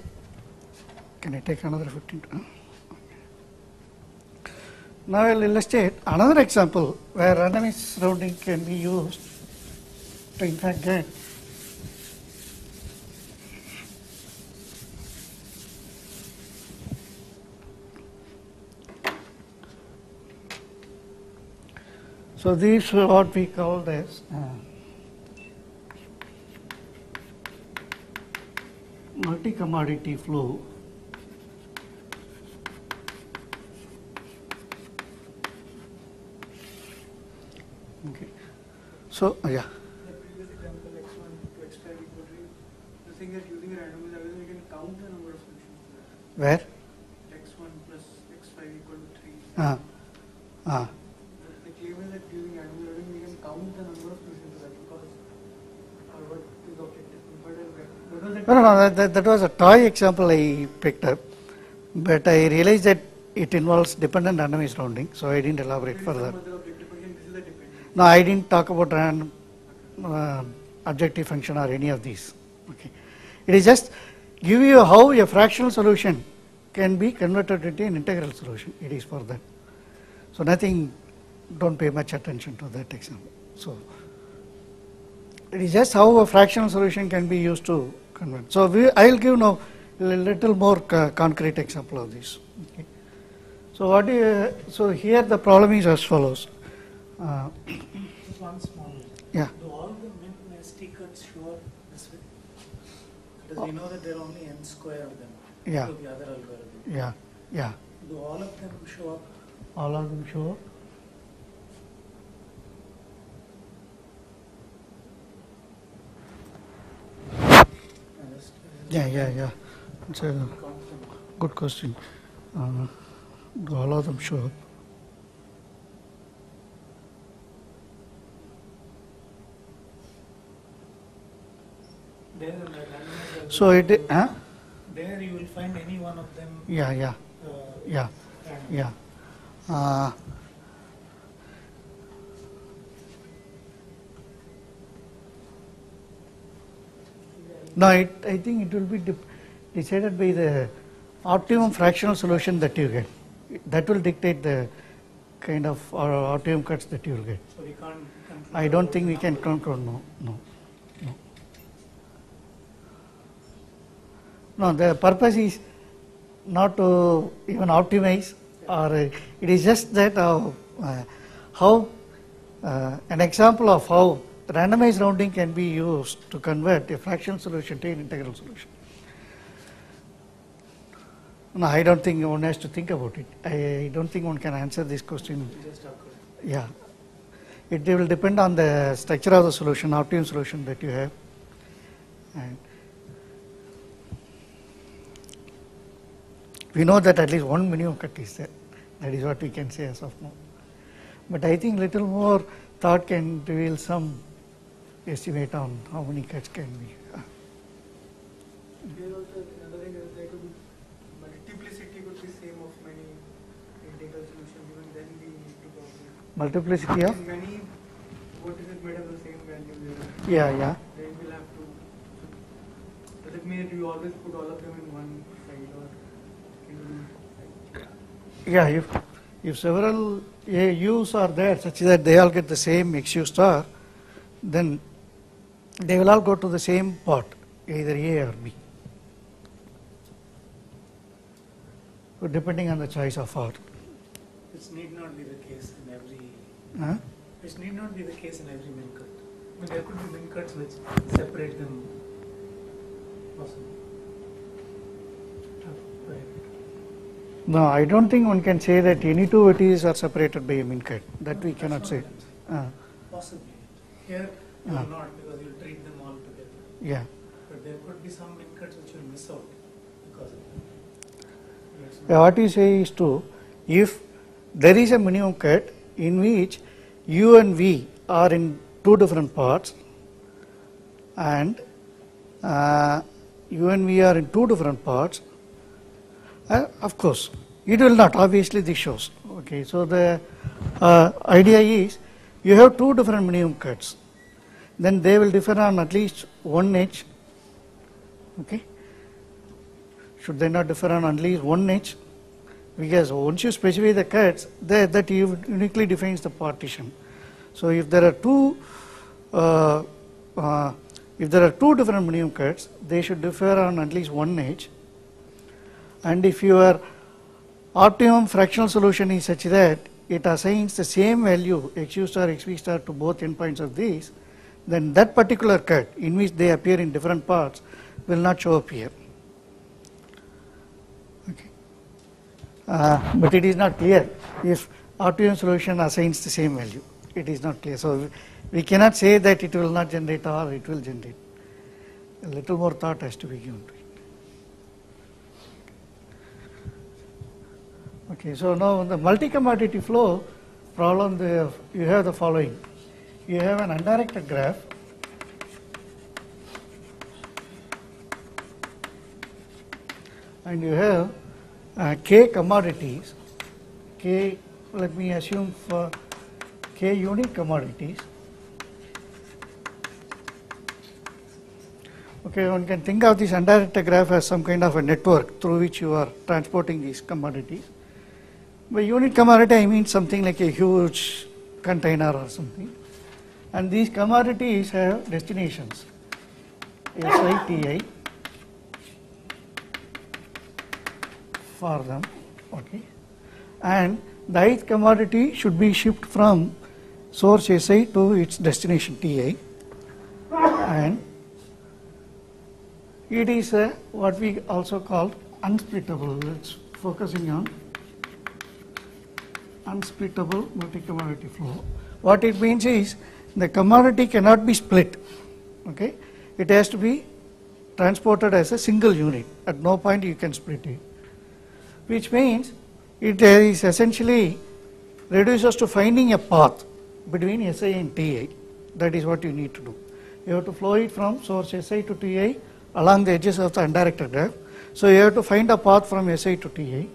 Can I take another 15? Now I will illustrate another example where randomized rounding can be used to in fact get so these are what we call as multi-commodity flow. Okay. So, yeah. The previous example, x1 to x5 equal to, the thing that using a randomized algorithm, you can count the number of solutions to that. Where? x1 plus x5 equal to 3. The claim is that using randomized algorithm, we can count the number of solutions to that because what is the objective? That was a toy example I picked up, but I realized that it involves dependent randomized rounding, so I didn't elaborate further. No, I didn't talk about random objective function or any of these. Okay, it is just give you how a fractional solution can be converted into an integral solution. It is for that. So nothing. Don't pay much attention to that example. So it is just how a fractional solution can be used to convert. So I will give now a little more concrete example of this. Okay. So what? So here the problem is as follows. Just one small. Yeah. Do all the min ST cuts show up this way? Because we know that there are only n square of them. Yeah. To the other algorithm. Yeah. Yeah. Do all of them show up? All of them show up. Yeah. It's a Count them. good question. Do all of them show up? There in the randomizer, So it, huh? there you will find any one of them. Yeah. Uh, Yeah. random. Yeah. Uh, no, I think it will be decided by the optimum fractional solution that you get. That will dictate the kind of optimum cuts that you will get. So we can't. conclude I don't about think the we can number. control. No. No, the purpose is not to even optimize, or it is just that how an example of how randomized rounding can be used to convert a fractional solution to an integral solution. No, I don't think one has to think about it. I don't think one can answer this question. It just occurred. Yeah, it will depend on the structure of the solution, optimum solution that you have, and we know that at least one minimum cut is there. That is what we can say as of now. But I think little more thought can reveal some estimate on how many cuts can be. Here also another thing is there could be multiplicity could be same of many integral solutions. Even then we need to calculate. Multiplicity of? Many, what is it made of the same value there? Yeah. Then we'll have to. Does it mean that you always put all of them in one side, or can you? Yeah, if several U's are there such that they all get the same XU star, then they will all go to the same pot, either A or B, so depending on the choice of R. This need not be the case in every. Huh? This need not be the case in every min cut. I mean, there could be min cuts which separate them. Possibly. Right. No, I don't think one can say that any two vertices are separated by a min cut. That we cannot say. Possibly. Here you will not, because you will treat them all together. Yeah. But there could be some min cuts which you will miss out because of that. Let's not- Yeah, what you say is true. If there is a minimum cut in which U and V are in two different parts, and U and V are in two different parts, of course, it will not. Obviously, this shows. Okay, so the idea is you have two different minimum cuts, then they will differ on at least one edge. Okay, should they not differ on at least one edge? Because once you specify the cuts, that uniquely defines the partition. So if there are two different minimum cuts, they should differ on at least one edge. And if your optimum fractional solution is such that it assigns the same value XU star, XV star to both endpoints of these, then that particular cut in which they appear in different parts will not show up here. Okay. But it is not clear if optimum solution assigns the same value. It is not clear. So we cannot say that it will not generate or it will generate. A little more thought has to be given to it. Okay, so now the multi-commodity flow problem, you have the following. You have an undirected graph. And you have k commodities, k, let me assume for k unique commodities. Okay, one can think of this undirected graph as some kind of a network through which you are transporting these commodities. By unit commodity, I mean something like a huge container or something. And these commodities have destinations, SI, TI, for them. Okay. And the ith commodity should be shipped from source SI to its destination TI. And it is what we also call unsplittable. Let's focusing on unsplittable multi-commodity flow. What it means is the commodity cannot be split. Okay, it has to be transported as a single unit. At no point you can split it, which means it is essentially reduces to finding a path between Si and Ti. That is what you need to do. You have to flow it from source Si to Ti along the edges of the undirected graph. So you have to find a path from Si to Ti,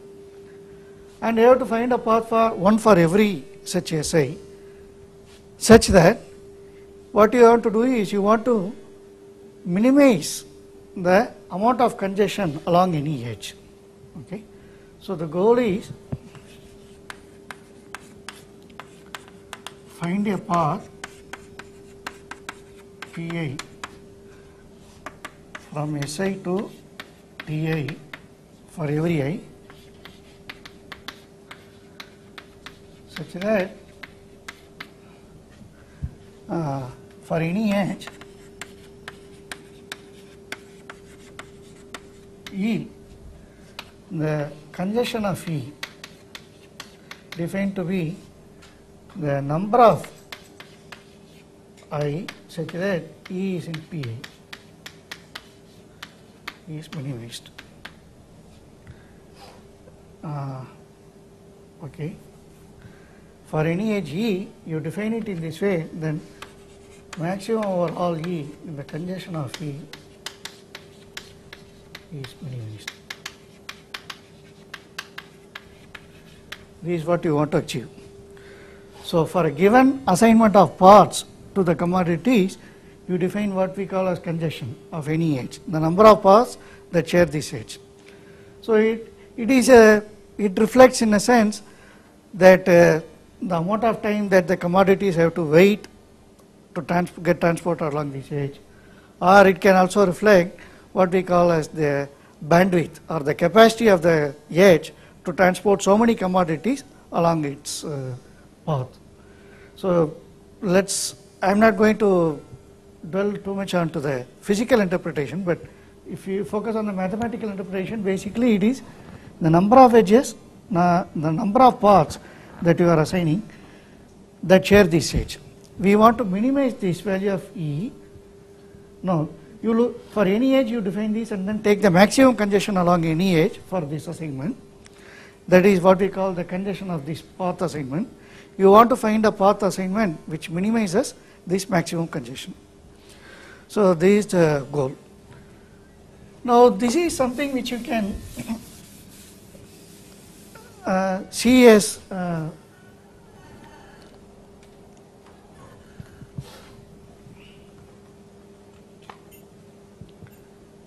and you have to find a path for one for every such Si, such that what you want to do is you want to minimize the amount of congestion along any edge. Okay, so the goal is find a path Ti from Si to Ti for every I, such that for any edge E, the congestion of E defined to be the number of I such that E is in Pi is minimized. Okay. For any edge E, you define it in this way, then maximum over all E in the congestion of E is minimized. This is what you want to achieve. So for a given assignment of paths to the commodities, you define what we call as congestion of any edge, the number of paths that share this edge. So it reflects in a sense that the amount of time that the commodities have to wait to get transported along this edge, or it can also reflect what we call as the bandwidth or the capacity of the edge to transport so many commodities along its path. So I'm not going to dwell too much onto the physical interpretation, but if you focus on the mathematical interpretation, basically it is the number of edges, the number of paths that you are assigning that share this edge. We want to minimize this value of E. No, you look for any edge, you define this and then take the maximum congestion along any edge for this assignment. That is what we call the congestion of this path assignment. You want to find a path assignment which minimizes this maximum congestion. So this is the goal. Now this is something which you can see as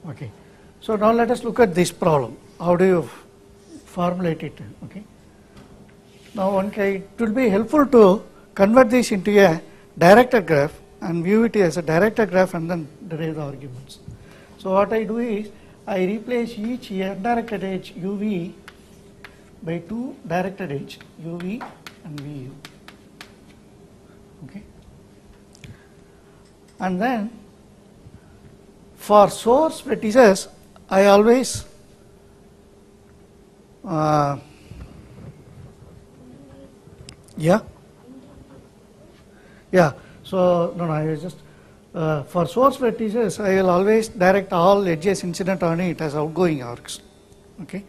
okay. So now let us look at this problem. How do you formulate it? Okay. Now it will be helpful to convert this into a directed graph and view it as a directed graph and then derive the arguments. So what I do is I replace each undirected edge UV by two directed edge UV and VU. Okay. And then for source vertices, I always So no, I was just for source vertices, I will always direct all edges incident on it as outgoing arcs. Okay,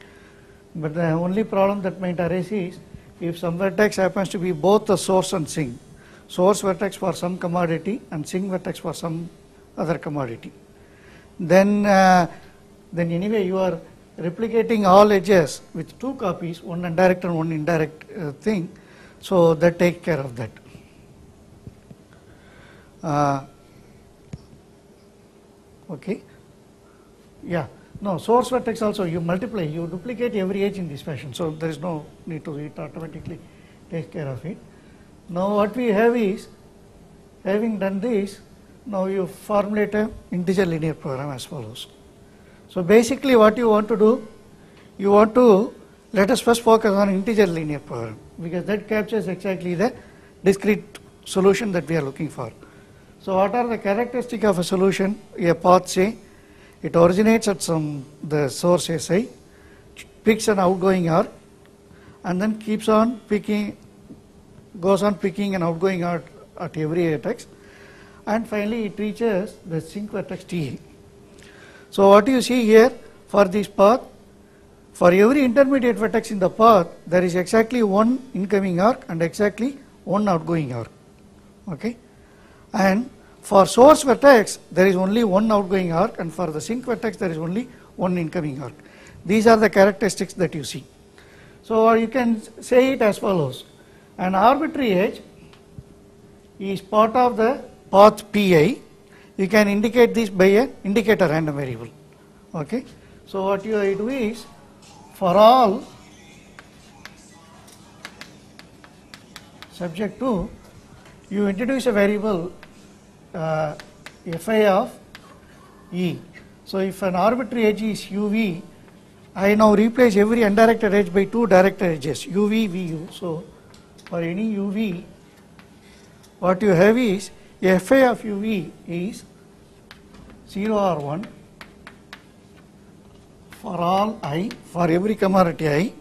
but the only problem that might arise is if some vertex happens to be both the source and sink, source vertex for some commodity and sink vertex for some other commodity, then anyway you are replicating all edges with two copies, one indirect and one indirect thing, so that takes care of that. Okay, yeah, no, source vertex also you multiply, you duplicate every edge in this fashion, so there is no need to, it automatically takes care of it. Now what we have is, having done this, now you formulate an integer linear program as follows. So basically what you want to do, you want to, let us first focus on integer linear program because that captures exactly the discrete solution that we are looking for. So what are the characteristics of a solution? A path say, it originates at the source Si, picks an outgoing arc and then keeps on picking, goes on picking an outgoing arc at every vertex and finally it reaches the sink vertex Ti. So what you see here for this path, for every intermediate vertex in the path, there is exactly one incoming arc and exactly one outgoing arc. Okay, and for source vertex there is only one outgoing arc, and for the sink vertex there is only one incoming arc. These are the characteristics that you see. So you can say it as follows: an arbitrary edge is part of the path Pi. You can indicate this by an indicator random variable. Okay, so what you do is, for all subject to, you introduce a variable Fi of E. So if an arbitrary edge is uv, I now replace every undirected edge by two directed edges, uv, vu. So for any uv, what you have is Fi of uv is 0 or 1 for all I, for every commodity I,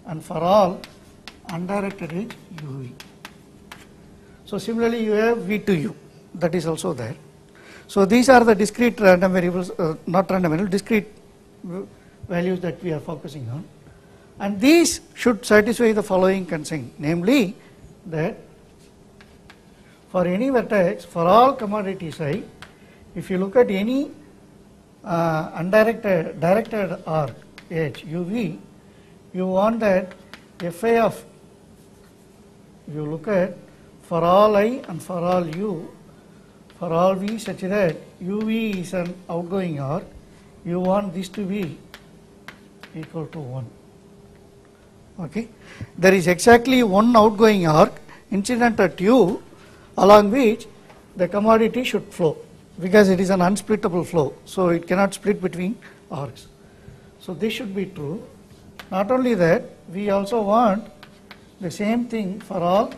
and for all undirected edge uv. So similarly you have v to u, that is also there. So these are the discrete random variables, not random variables, discrete values that we are focusing on, and these should satisfy the following constraint, namely that for any vertex, for all commodities I, if you look at any directed arc edge uv, you want that Fi of, you look at for all I and for all u, for all v such that uv is an outgoing arc, you want this to be equal to 1. Okay, there is exactly one outgoing arc incident at u along which the commodity should flow, because it is an unsplittable flow, so it cannot split between arcs. So this should be true. Not only that, we also want the same thing for all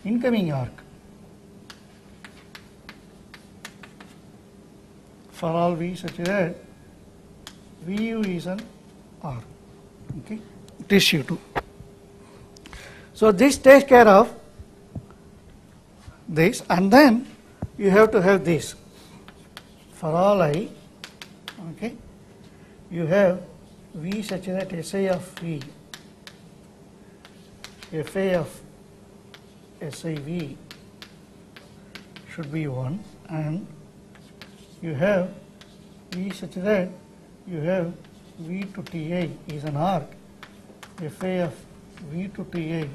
incoming arc, for all v such that vu is an arc. Okay, it is u2. So this takes care of this, and then you have to have this for all I. Okay, you have v such that Si of v, Fa of SIV should be 1, and you have v such that you have v to Ti is an arc, Fa of v to Ti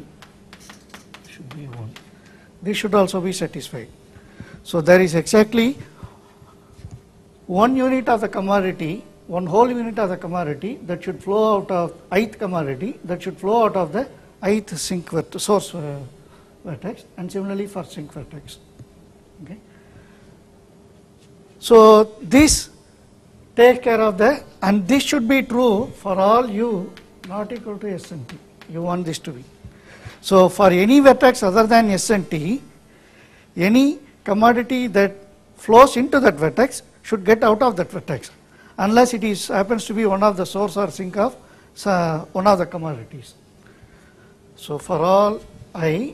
should be 1. This should also be satisfied. So there is exactly one unit of the commodity, one whole unit of the commodity that should flow out of ith commodity, that should flow out of the ith sink source vertex, and similarly for sink vertex. Okay. So this takes care of the, and this should be true for all u not equal to S and T. You want this to be. So for any vertex other than S and T, any commodity that flows into that vertex should get out of that vertex, unless it is happens to be one of the source or sink of one of the commodities. So for all I,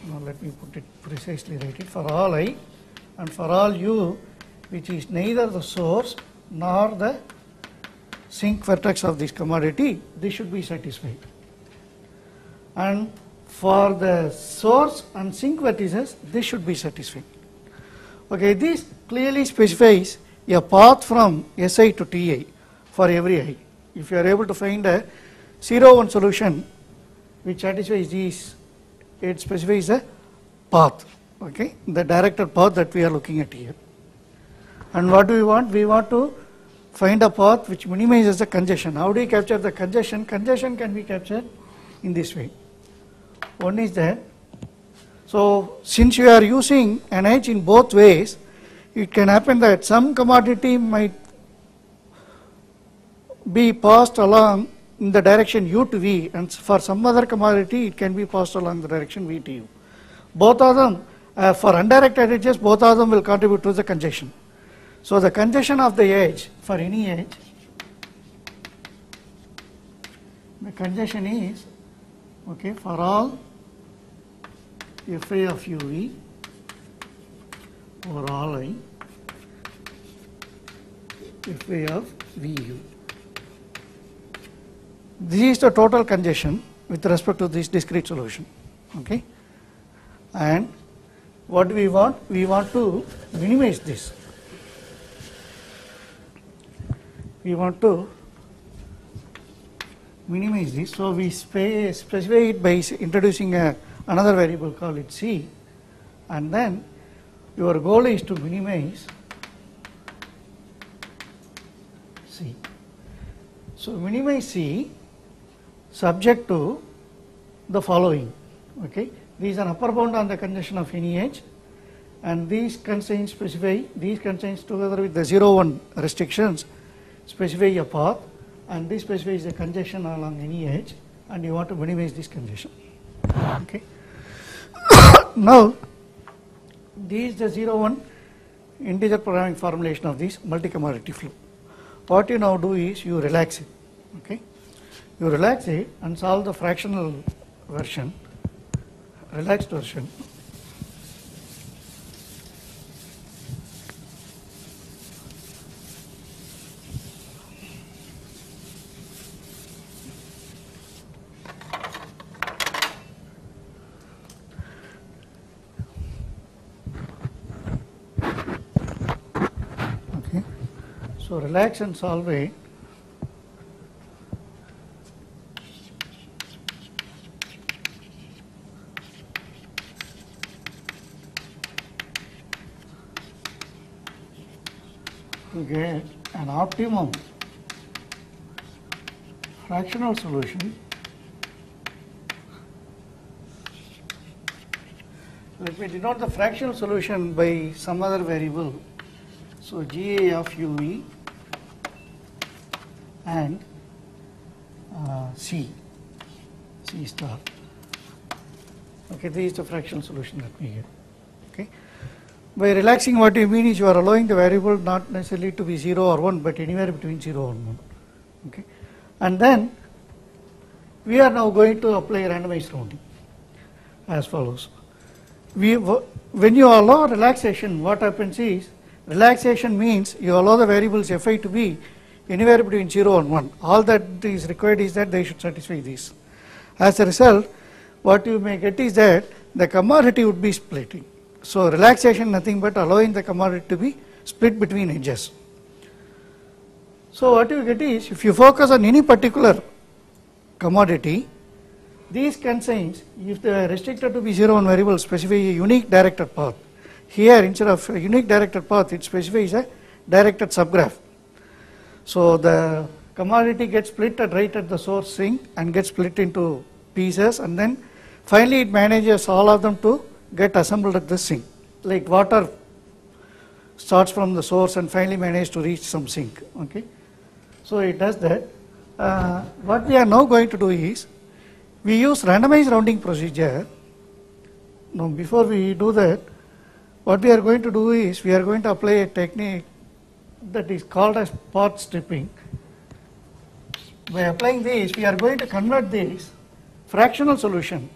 now let me put it precisely, write it, for all I and for all u which is neither the source nor the sink vertex of this commodity, this should be satisfied. And for the source and sink vertices, this should be satisfied. Okay, this clearly specifies a path from Si to Ti for every I. If you are able to find a 0-1 solution which satisfies these, it specifies a path, okay, the directed path that we are looking at here. And what do we want? We want to find a path which minimizes the congestion. How do you capture the congestion? Congestion can be captured in this way. One is that, so since you are using an edge in both ways, it can happen that some commodity might be passed along in the direction u to v, and for some other commodity it can be passed along the direction v to u. Both of them, for undirected edges, both of them will contribute to the congestion. So the congestion of the edge, for any edge, the congestion is, okay, for all Fa of uv over all I Fi of Vu. This is the total congestion with respect to this discrete solution. Okay, and what we want? We want to minimize this. We want to minimize this, so we specify it by introducing another variable, call it C, and then your goal is to minimize C. So minimize C subject to the following. Okay, there is an upper bound on the congestion of any edge, and these constraints specify, these constraints together with the 0, 1 restrictions specify a path, and this specifies the congestion along any edge, and you want to minimize this congestion. Okay. Now, this is the 0, 1 integer programming formulation of this multi-commodity flow. What you now do is you relax it. Okay, you relax it and solve the fractional version, relaxed version. So relax and solve it. To get an optimum fractional solution. Let me denote the fractional solution by some other variable. So GA of UE and C star. Okay, this is the fractional solution that we get. Okay. By relaxing, what you mean is you are allowing the variable not necessarily to be 0 or 1, but anywhere between 0 and 1. Okay. And then we are now going to apply randomized rounding as follows. When you allow relaxation, what happens is, relaxation means you allow the variables Fi to be anywhere between 0 and 1. All that is required is that they should satisfy this. As a result, what you may get is that the commodity would be splitting. So relaxation nothing but allowing the commodity to be split between edges. So what you get is, if you focus on any particular commodity, these constraints, if they are restricted to be 0 1 variable, specify a unique directed path. Here, instead of a unique directed path, it specifies a directed subgraph. So the commodity gets split right at the source sink and gets split into pieces, and then finally it manages all of them to get assembled at the sink. Like water starts from the source and finally manages to reach some sink. Okay, so it does that. What we are now going to do is, we use randomized rounding procedure. Now before we do that, what we are going to do is, we are going to apply a technique that is called as path stripping. By applying this, we are going to convert this fractional solution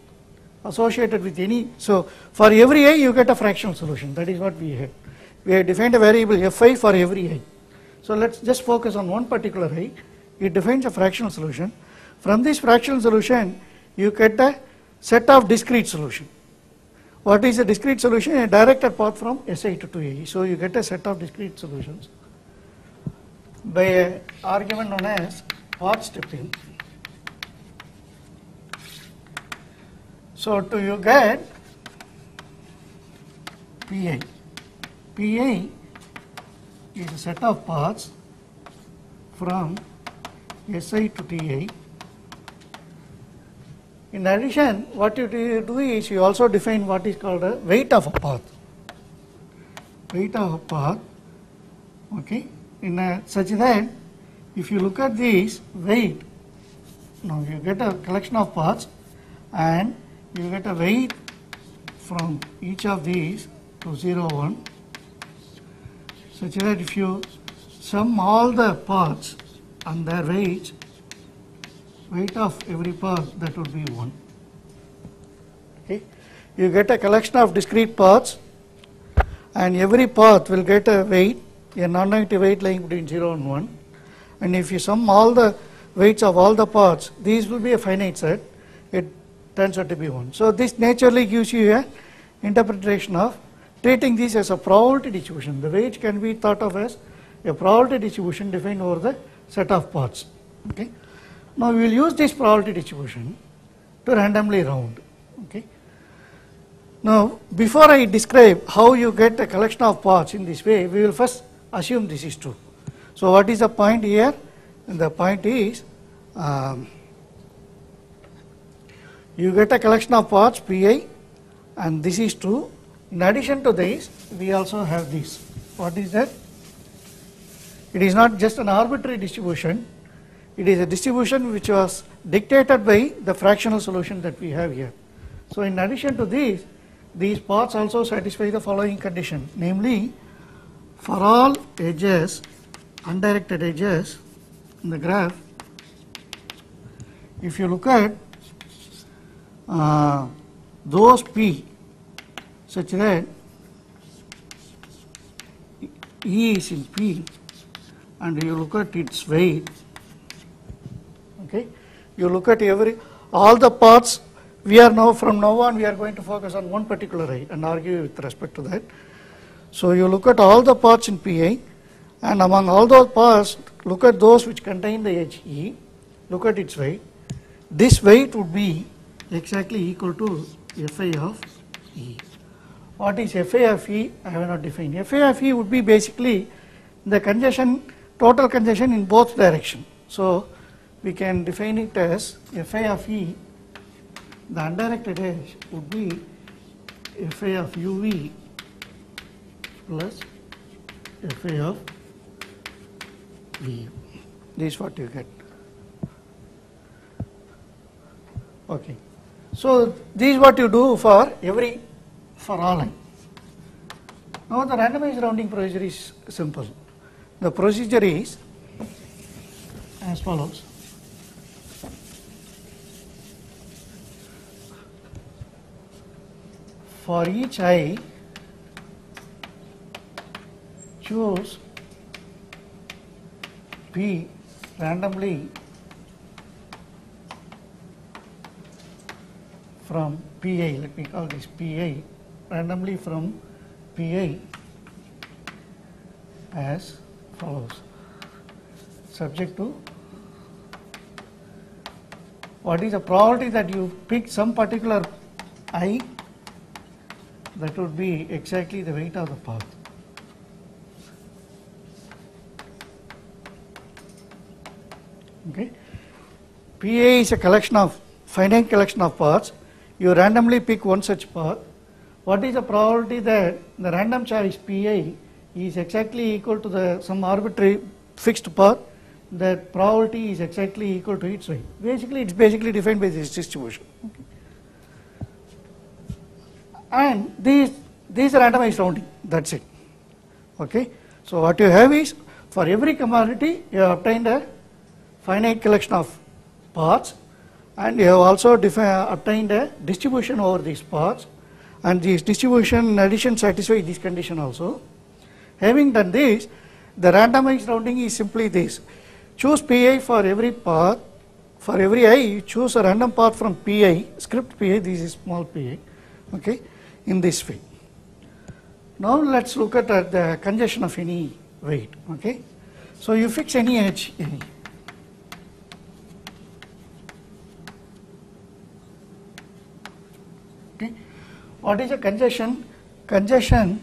associated with any, so for every I you get a fractional solution. That is what we have. We have defined a variable Fi for every I. So let's just focus on one particular I. It defines a fractional solution. From this fractional solution, you get a set of discrete solution. What is a discrete solution? A directed path from Si to 2A. So you get a set of discrete solutions by an argument known as path stripping. So to you get Pi. Pi is a set of paths from Si to Ti. In addition, what you do is, you also define what is called a weight of a path. Weight of a path, okay, such that if you look at this weight, now you get a collection of paths and you get a weight from each of these to 0, 1, such that if you sum all the paths and their weights, weight of every path, that would be 1. Okay, you get a collection of discrete paths, and every path will get a weight a non-negative weight lying between 0 and 1. And if you sum all the weights of all the parts, these will be a finite set. It turns out to be 1. So this naturally gives you a interpretation of treating this as a probability distribution. The weight can be thought of as a probability distribution defined over the set of parts. Okay. Now we will use this probability distribution to randomly round. Okay. Now before I describe how you get a collection of parts in this way, we will first assume this is true. So what is the point here? The point is you get a collection of parts Pi, and this is true. In addition to this, we also have this. What is that? It is not just an arbitrary distribution. It is a distribution which was dictated by the fractional solution that we have here. So in addition to this, these parts also satisfy the following condition, namely, for all edges, undirected edges in the graph, if you look at those P such that E is in P and you look at its weight, okay, you look at all the parts. We are now, from now on, we are going to focus on one particular I and argue with respect to that. So you look at all the parts in Pi, and among all those parts, look at those which contain the edge E, look at its weight. This weight would be exactly equal to Fi of E. What is Fi of E? I have not defined. Fi of E would be basically the congestion, total congestion in both directions. So we can define it as Fi of E, the undirected edge would be Fi of UV plus Fi of V. This is what you get. Okay. So this is what you do for all I. Now the randomized rounding procedure is simple. The procedure is as follows. For each I, choose P randomly from Pi, let me call this Pi, randomly from Pi as follows, subject to what is the probability that you pick some particular I, that would be exactly the weight of the path. Okay. PA is a collection of, finite collection of paths. You randomly pick one such path. What is the probability that the random choice PA is exactly equal to the some arbitrary fixed path? That probability is exactly equal to its weight. Basically, it's basically defined by this distribution. Okay. And these randomized rounding, that's it. Okay. So what you have is, for every commodity you have obtained a finite collection of paths, and you have also obtained a distribution over these paths, and this distribution in addition satisfies this condition also. Having done this, the randomized rounding is simply this. Choose Pi for every path. For every I, you choose a random path from Pi, script Pi, this is small Pi, okay, in this way. Now let's look at the congestion of any weight, okay. So you fix any edge, any. Okay. What is a congestion? Congestion,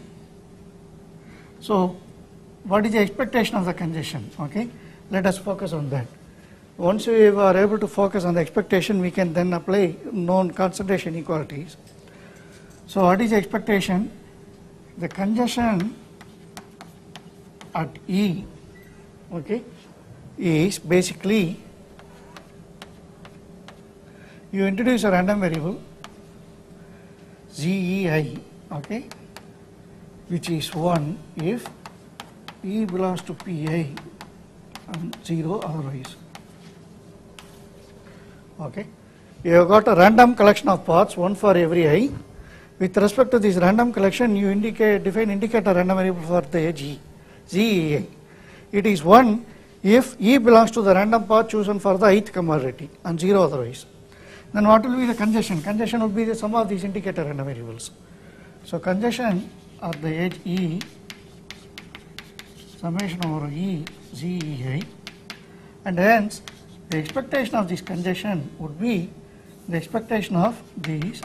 so what is the expectation of the congestion, okay. Let us focus on that. Once we are able to focus on the expectation, we can then apply known concentration inequalities. So what is the expectation? The congestion at E, okay, is basically, you introduce a random variable ZEI, okay, which is 1 if E belongs to Pi and 0 otherwise. Okay. You have got a random collection of paths, one for every I. With respect to this random collection, you define indicator random variable for the edge E. ZEI. It is 1 if E belongs to the random path chosen for the ith commodity and 0 otherwise. Then what will be the congestion? Congestion will be the sum of these indicator random variables. So congestion at the edge E, summation over E ZEI, and hence the expectation of this congestion would be the expectation of these.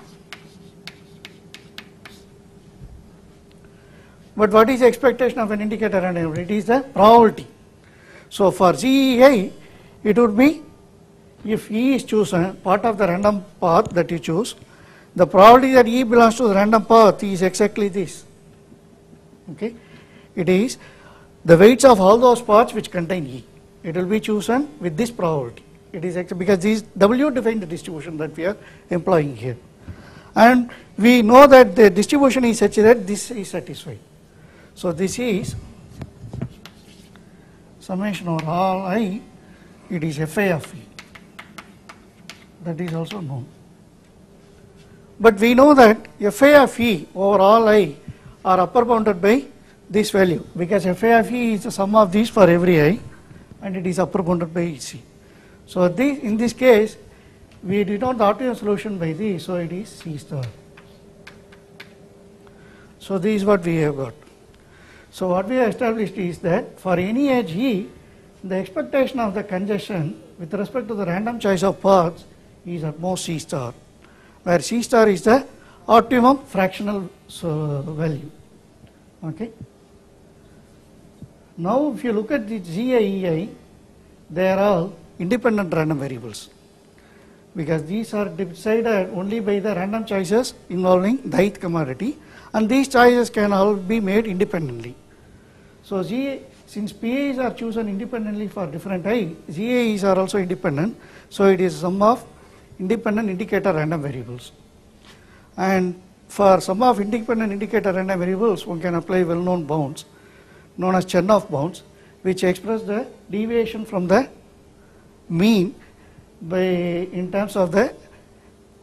But what is the expectation of an indicator random variable? It is the probability. So for ZEI, it would be, if E is chosen, part of the random path that you choose, the probability that E belongs to the random path is exactly this. Okay, it is the weights of all those paths which contain E. It will be chosen with this probability. It is because these W define the distribution that we are employing here, and we know that the distribution is such that this is satisfied. So this is summation over all I. It is Fi of E. That is also known. But we know that Fi of E over all I are upper bounded by this value, because Fi of E is the sum of these for every I, and it is upper bounded by C. So in this case, we denote the optimum solution by this, so it is C star. So this is what we have got. So what we have established is that for any edge E, the expectation of the congestion with respect to the random choice of paths is at most C star, where C star is the optimum fractional value. Okay. Now if you look at the ZEI, they are all independent random variables, because these are decided only by the random choices involving the ith commodity, and these choices can all be made independently. So since PAs are chosen independently for different I, ZAs are also independent, so it is sum of independent indicator random variables. And for sum of independent indicator random variables, one can apply well-known bounds known as Chernoff bounds, which express the deviation from the mean in terms of an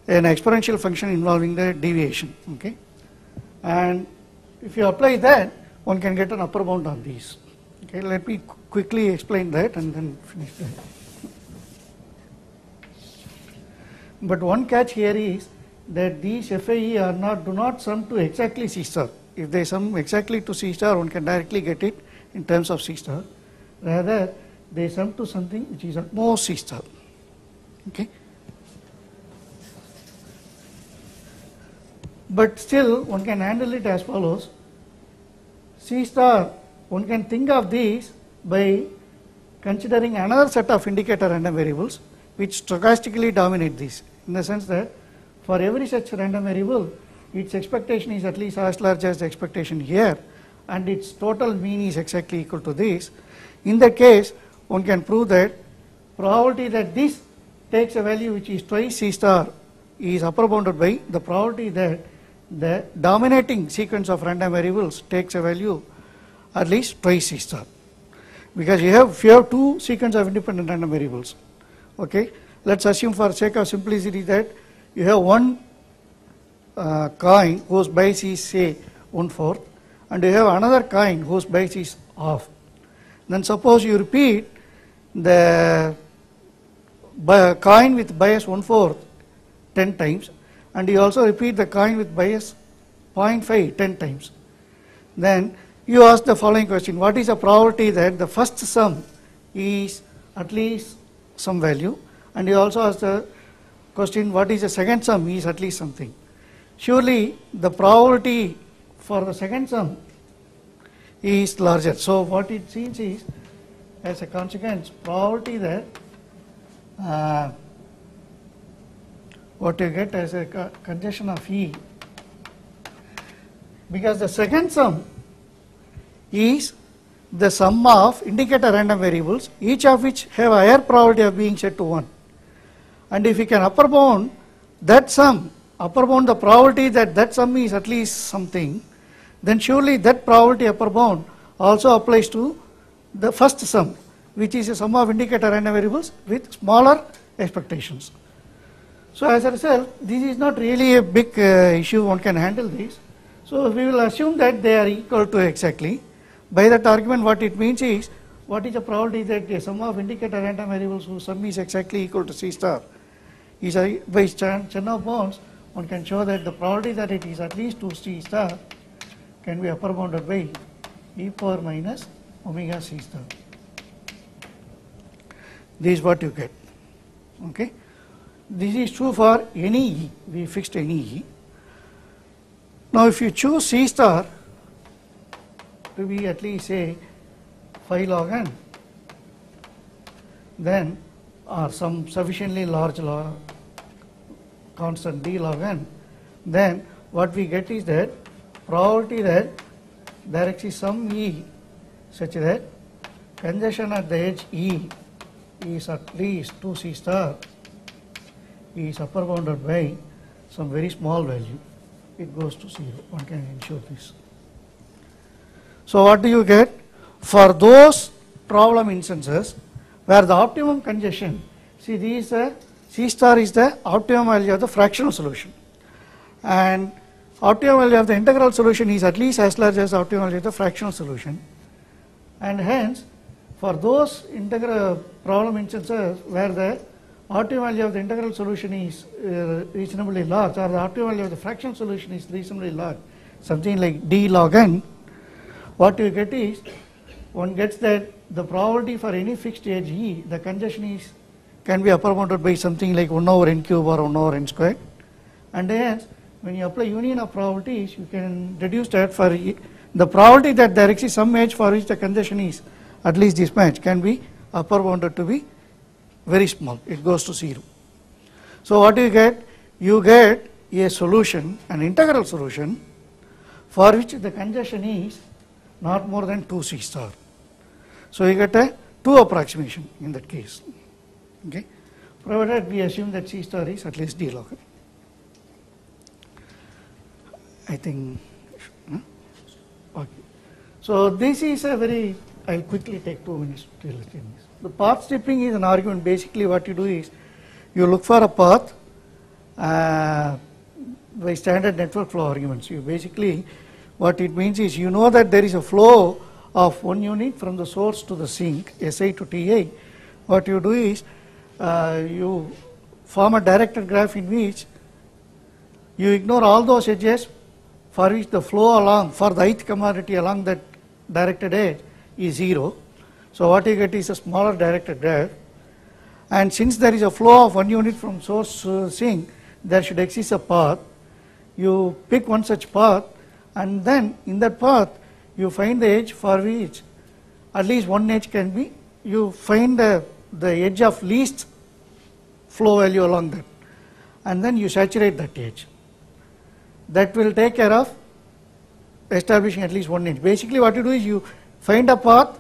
exponential function involving the deviation. Okay, and if you apply that, one can get an upper bound on these. Okay, let me quickly explain that and then finish that. But one catch here is that these FAE do not sum to exactly C star. If they sum exactly to C star, one can directly get it in terms of C star. Rather, they sum to something which is at most C star. Okay. But still, one can handle it as follows. C star, one can think of these by considering another set of indicator random variables which stochastically dominate these, in the sense that for every such random variable, its expectation is at least as large as the expectation here, and its total mean is exactly equal to this. In that case, one can prove that probability that this takes a value which is twice C star is upper bounded by the probability that the dominating sequence of random variables takes a value at least twice C star. Because if you have two sequence of independent random variables, okay, let's assume for sake of simplicity that you have one coin whose base is say 1/4, and you have another coin whose base is half. Then suppose you repeat the coin with bias 1/4 10 times, and you also repeat the coin with bias 0.5 10 times. Then you ask the following question: what is the probability that the first sum is at least some value? And you also ask the question: what is the second sum is at least something? Surely the probability for the second sum is larger. So what it seems is, as a consequence, probability that what you get as a congestion of E, because the second sum is the sum of indicator random variables, each of which have a higher probability of being set to 1. And if we can upper bound that sum, upper bound the probability that that sum is at least something, then surely that probability upper bound also applies to the first sum, which is a sum of indicator random variables with smaller expectations. So as a result, this is not really a big issue, one can handle this. So we will assume that they are equal to exactly, By that argument, what it means is, what is the probability that the sum of indicator random variables whose sum is exactly equal to C star is by Chernow bounds, one can show that the probability that it is at least 2 C star can be upper bounded by e power minus omega C star. This is what you get. Okay. This is true for any E. We fixed any E. Now, if you choose C star to be at least say phi log n, then or some sufficiently large constant d log n, then what we get is that probability that there exists some E such that congestion at the edge E is at least 2 C star is upper bounded by some very small value. It goes to 0. One can ensure this. So what do you get? For those problem instances where the optimum congestion, see these C star is the optimum value of the fractional solution, and optimum value of the integral solution is at least as large as the optimum value of the fractional solution, and hence for those integral problem instances where the optimum value of the integral solution is reasonably large, or the optimum value of the fractional solution is reasonably large, something like d log n, what you get is, one gets that the probability for any fixed edge E, the congestion can be upper bounded by something like 1 over n cube or 1 over n squared, and hence when you apply union of probabilities, you can reduce that for the probability that there exists some edge for which the congestion is at least this much can be upper bounded to be very small. It goes to 0. So what do you get? You get a solution, an integral solution, for which the congestion is not more than 2 C star. So you get a 2 approximation in that case. Okay, provided we assume that C star is at least d log n. I think. Okay. So this is a very. I'll quickly take 2 minutes to illustrate this. The path stripping is an argument. Basically, what you do is you look for a path by standard network flow arguments. You basically, what it means is you know that there is a flow of one unit from the source to the sink, Si to Ti. What you do is you form a directed graph in which you ignore all those edges for which the flow along for the ith commodity along that directed edge is 0. So what you get is a smaller directed graph, and since there is a flow of one unit from source to sink, there should exist a path. You pick one such path, and then in that path you find the edge for which at least one edge can be, you find the edge of least flow value along that, and then you saturate that edge. That will take care of establishing at least one edge. Basically what you do is you find a path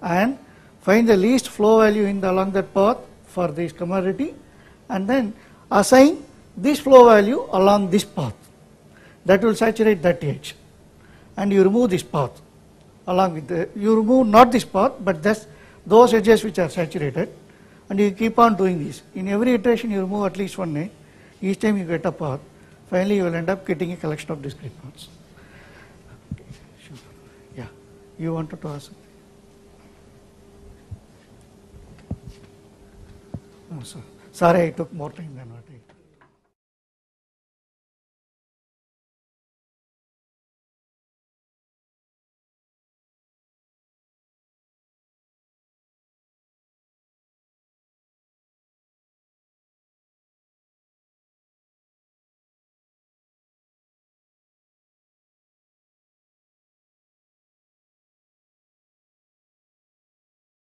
and find the least flow value along that path for this commodity, and then assign this flow value along this path. That will saturate that edge, and you remove this path along with you remove not this path but those edges which are saturated, and you keep on doing this. In every iteration you remove at least one edge. Each time you get a path, finally you will end up getting a collection of discrete paths. Okay, sure. Yeah, you wanted to ask? Oh, sorry, I took more time than what I